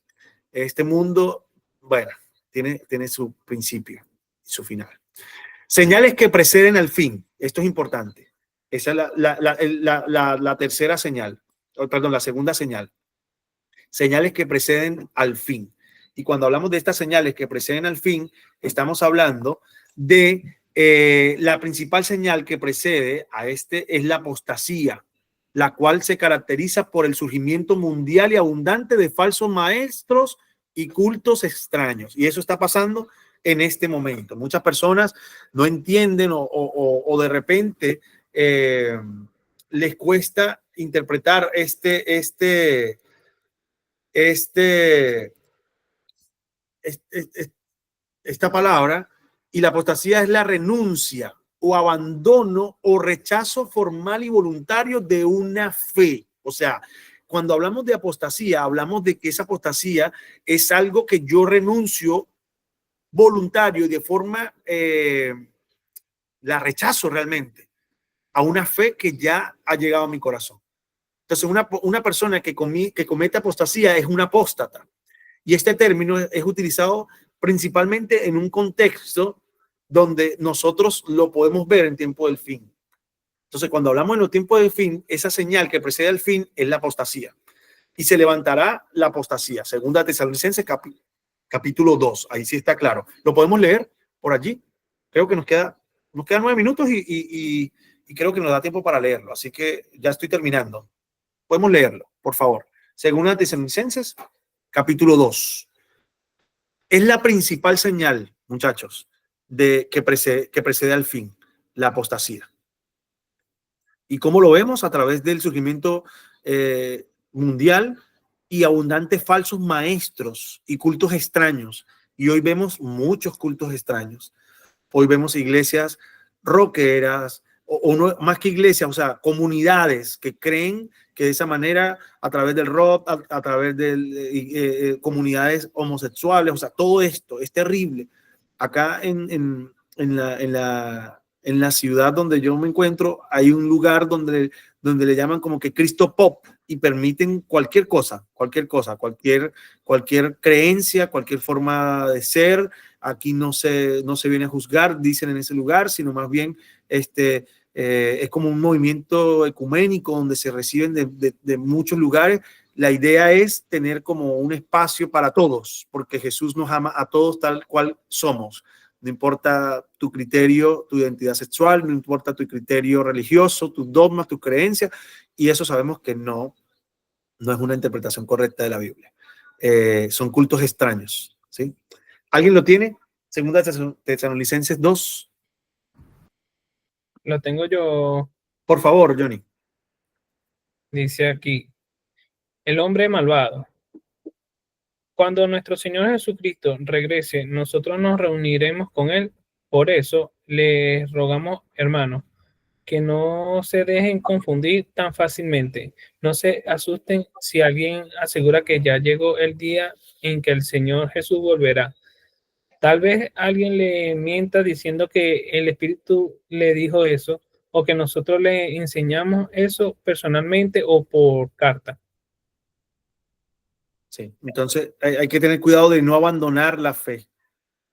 Este mundo, bueno, tiene su principio y su final. Señales que preceden al fin. Esto es importante. Esa es la tercera señal. Perdón, la segunda señal. Señales que preceden al fin. Y cuando hablamos de estas señales que preceden al fin, estamos hablando de la principal señal que precede a este es la apostasía, la cual se caracteriza por el surgimiento mundial y abundante de falsos maestros y cultos extraños. Y eso está pasando en este momento. Muchas personas no entienden o de repente les cuesta interpretar esta palabra, y la apostasía es la renuncia o abandono o rechazo formal y voluntario de una fe. O sea, cuando hablamos de apostasía, hablamos de que esa apostasía es algo que yo renuncio voluntario y de forma, la rechazo realmente a una fe que ya ha llegado a mi corazón. Entonces, una persona que comete apostasía es un apóstata. Y este término es utilizado principalmente en un contexto donde nosotros lo podemos ver en tiempo del fin. Entonces, cuando hablamos en los tiempos del fin, esa señal que precede al fin es la apostasía. Y se levantará la apostasía. Segunda Tesalonicenses capítulo 2. Ahí sí está claro. Lo podemos leer por allí. Creo que nos quedan 9 minutos y creo que nos da tiempo para leerlo. Así que ya estoy terminando. Podemos leerlo, por favor. Segunda Tesalonicenses capítulo 2. Es la principal señal, muchachos, que precede al fin, la apostasía. ¿Y cómo lo vemos? A través del surgimiento mundial y abundantes falsos maestros y cultos extraños. Y hoy vemos muchos cultos extraños. Hoy vemos iglesias rockeras, o no, más que iglesias, o sea, comunidades que creen que de esa manera, a través del rock, a través de comunidades homosexuales, o sea, todo esto es terrible. Acá en la ciudad donde yo me encuentro, hay un lugar donde le llaman como que Cristo Pop y permiten cualquier cosa, cualquier creencia, cualquier forma de ser. Aquí no se viene a juzgar, dicen en ese lugar, sino más bien es como un movimiento ecuménico donde se reciben de muchos lugares. La idea es tener como un espacio para todos, porque Jesús nos ama a todos tal cual somos. No importa tu criterio, tu identidad sexual, no importa tu criterio religioso, tus dogmas, tus creencias, y eso sabemos que no es una interpretación correcta de la Biblia. Son cultos extraños, ¿sí? ¿Alguien lo tiene? Segunda Tesalonicenses 2. Lo tengo yo. Por favor, Johnny. Dice aquí, el hombre malvado. Cuando nuestro Señor Jesucristo regrese, nosotros nos reuniremos con Él. Por eso les rogamos, hermanos, que no se dejen confundir tan fácilmente. No se asusten si alguien asegura que ya llegó el día en que el Señor Jesús volverá. Tal vez alguien le mienta diciendo que el Espíritu le dijo eso, o que nosotros le enseñamos eso personalmente o por carta. Sí, entonces hay que tener cuidado de no abandonar la fe,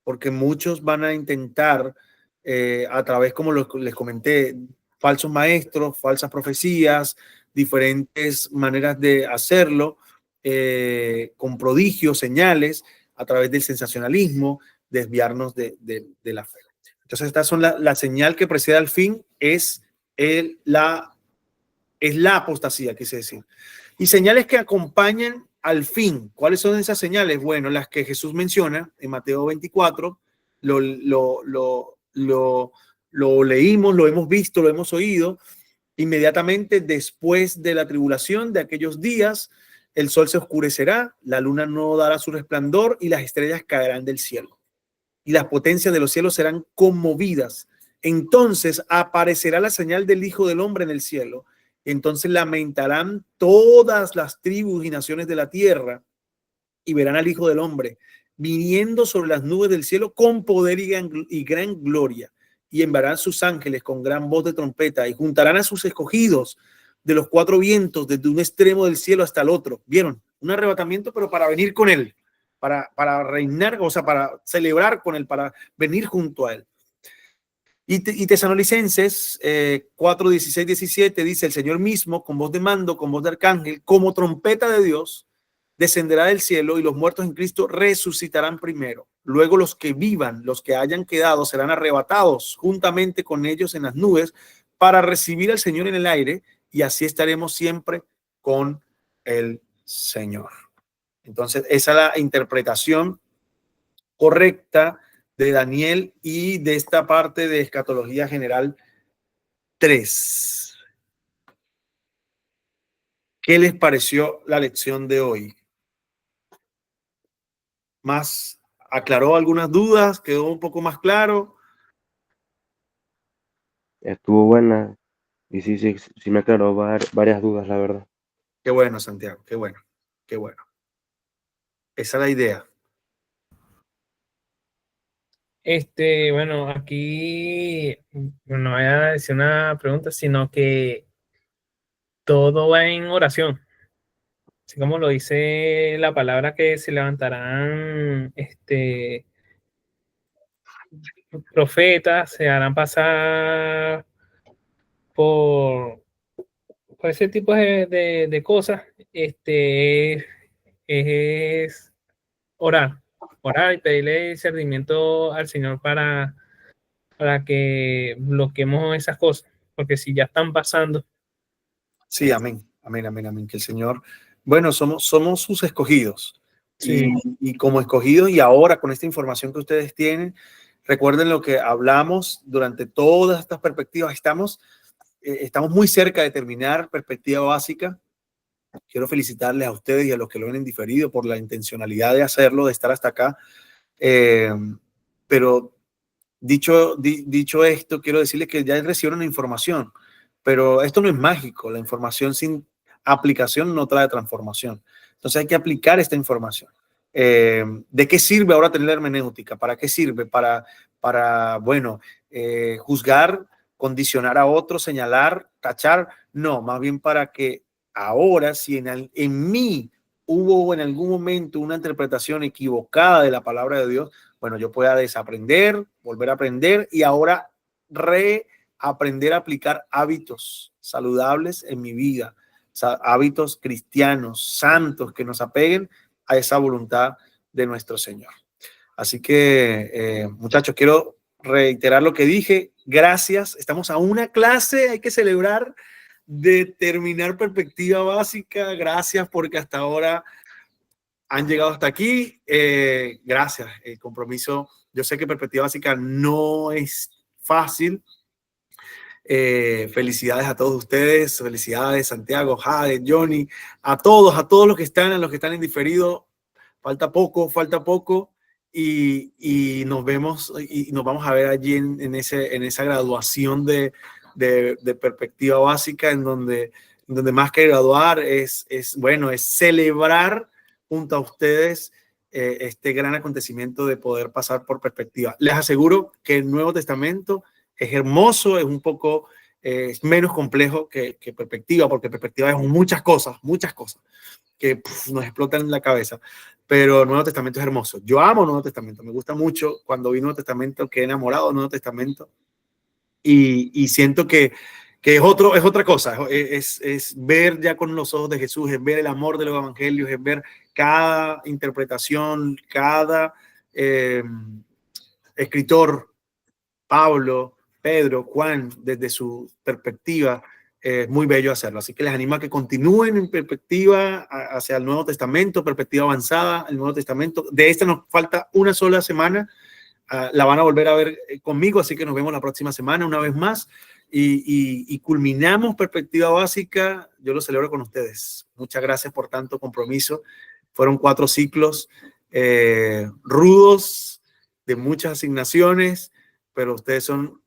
porque muchos van a intentar a través, como les comenté, falsos maestros, falsas profecías, diferentes maneras de hacerlo, con prodigios, señales, a través del sensacionalismo, desviarnos de la fe. Entonces, estas son la señal que precede al fin, es la apostasía, quise decir. Y señales que acompañan al fin. ¿Cuáles son esas señales? Bueno, las que Jesús menciona en Mateo 24, lo leímos, lo hemos visto, lo hemos oído. Inmediatamente después de la tribulación de aquellos días, el sol se oscurecerá, la luna no dará su resplandor y las estrellas caerán del cielo. Y las potencias de los cielos serán conmovidas. Entonces aparecerá la señal del Hijo del Hombre en el cielo. Entonces lamentarán todas las tribus y naciones de la tierra y verán al Hijo del Hombre viniendo sobre las nubes del cielo con poder y gran gloria. y enviarán sus ángeles con gran voz de trompeta y juntarán a sus escogidos de los cuatro vientos desde un extremo del cielo hasta el otro. ¿Vieron? Un arrebatamiento, pero para venir con él, para reinar, o sea, para celebrar con él, para venir junto a él. Y Tesalonicenses 4, 16, 17 dice: el Señor mismo, con voz de mando, con voz de arcángel, como trompeta de Dios, descenderá del cielo y los muertos en Cristo resucitarán primero. Luego los que vivan, los que hayan quedado, serán arrebatados juntamente con ellos en las nubes para recibir al Señor en el aire, y así estaremos siempre con el Señor. Entonces, esa es la interpretación correcta de Daniel y de esta parte de Escatología General 3. ¿Qué les pareció la lección de hoy? ¿Más aclaró algunas dudas? ¿Quedó un poco más claro? Estuvo buena y sí me aclaró varias dudas, la verdad. Qué bueno, Santiago, qué bueno, qué bueno. Esa es la idea. Bueno, aquí no voy a decir una pregunta, sino que todo va en oración. Así como lo dice la palabra, que se levantarán profetas, se harán pasar por ese tipo de cosas. Es orar y pedirle discernimiento al Señor para que bloqueemos esas cosas, porque si ya están pasando. Sí, amén, amén, amén, amén. Que el Señor, bueno, somos sus escogidos. Sí. Y como escogidos, y ahora con esta información que ustedes tienen, recuerden lo que hablamos durante todas estas perspectivas. Estamos muy cerca de terminar perspectiva básica. Quiero felicitarles a ustedes y a los que lo ven en diferido por la intencionalidad de hacerlo, de estar hasta acá. Pero dicho esto, quiero decirles que ya recibieron la información, pero esto no es mágico. La información sin aplicación no trae transformación. Entonces hay que aplicar esta información. ¿De qué sirve ahora tener la hermenéutica? ¿Para qué sirve? Para juzgar, condicionar a otros, señalar, tachar. No, más bien para que ahora, si en mí hubo en algún momento una interpretación equivocada de la palabra de Dios, bueno, yo pueda desaprender, volver a aprender y ahora reaprender a aplicar hábitos saludables en mi vida, hábitos cristianos, santos, que nos apeguen a esa voluntad de nuestro Señor. Así que, muchachos, quiero reiterar lo que dije. Gracias. Estamos a una clase, hay que celebrar, de terminar perspectiva básica. Gracias porque hasta ahora han llegado hasta aquí. Gracias. El compromiso. Yo sé que perspectiva básica no es fácil. Felicidades a todos ustedes. Felicidades, Santiago, Jade, Johnny, a todos los que están en diferido. Falta poco. Y nos vemos y nos vamos a ver allí en esa graduación de perspectiva básica, en donde más que graduar es celebrar junto a ustedes este gran acontecimiento de poder pasar por perspectiva. Les aseguro que el Nuevo Testamento es hermoso, es un poco menos complejo que perspectiva, porque perspectiva es muchas cosas que nos explotan en la cabeza, pero el Nuevo Testamento es hermoso. Yo amo el Nuevo Testamento, me gusta mucho. Cuando vi el Nuevo Testamento quedé enamorado del Nuevo Testamento y siento que es otra cosa, es ver ya con los ojos de Jesús, es ver el amor de los evangelios, es ver cada interpretación, cada escritor, Pablo, Pedro, Juan, desde su perspectiva. Es muy bello hacerlo, así que les animo a que continúen en perspectiva hacia el Nuevo Testamento, perspectiva avanzada, el Nuevo Testamento. De esta nos falta una sola semana, la van a volver a ver conmigo, así que nos vemos la próxima semana una vez más y culminamos perspectiva básica. Yo lo celebro con ustedes. Muchas gracias por tanto compromiso. Fueron 4 ciclos rudos, de muchas asignaciones, pero ustedes son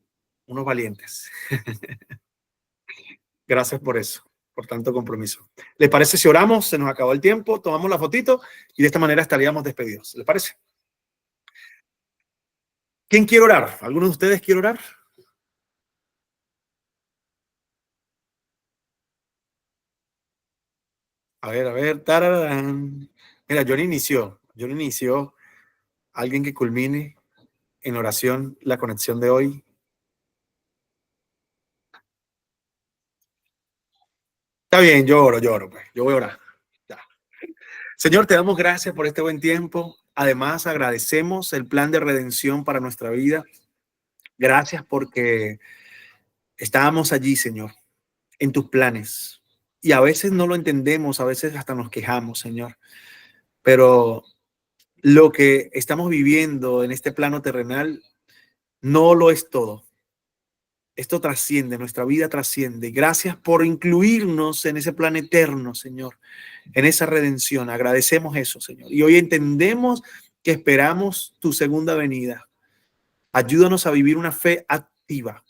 unos valientes. Gracias por eso, por tanto compromiso. ¿Les parece si oramos? Se nos acabó el tiempo, tomamos la fotito y de esta manera estaríamos despedidos. ¿Les parece? ¿Quién quiere orar? ¿Alguno de ustedes quiere orar? A ver, tararán. Mira, Johnny inició, alguien que culmine en oración la conexión de hoy. Está bien, yo oro, pues, yo voy a orar. Ya. Señor, te damos gracias por este buen tiempo. Además, agradecemos el plan de redención para nuestra vida. Gracias porque estábamos allí, Señor, en tus planes. Y a veces no lo entendemos, a veces hasta nos quejamos, Señor. Pero lo que estamos viviendo en este plano terrenal no lo es todo. Esto trasciende, nuestra vida trasciende. Gracias por incluirnos en ese plan eterno, Señor, en esa redención. Agradecemos eso, Señor. Y hoy entendemos que esperamos tu segunda venida. Ayúdanos a vivir una fe activa,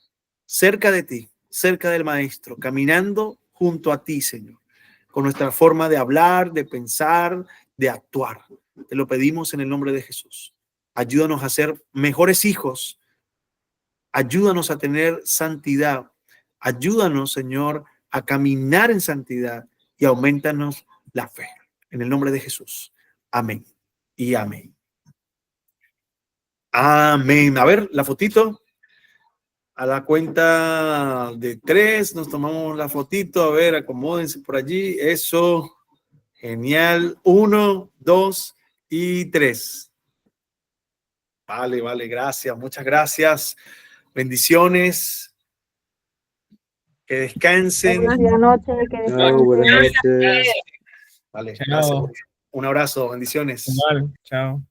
cerca de ti, cerca del Maestro, caminando junto a ti, Señor, con nuestra forma de hablar, de pensar, de actuar. Te lo pedimos en el nombre de Jesús. Ayúdanos a ser mejores hijos. Ayúdanos a tener santidad. Ayúdanos, Señor, a caminar en santidad y aumentanos la fe. En el nombre de Jesús. Amén y amén. Amén. A ver, la fotito. A la cuenta de 3 nos tomamos la fotito. A ver, acomódense por allí. Eso. Genial. 1, 2 y 3. Vale, gracias. Muchas gracias. Bendiciones. Que descansen. Buenas noches, que Chao, descansen. buenas noches. Vale, Chao. gracias. Un abrazo. Bendiciones. Igual, chao.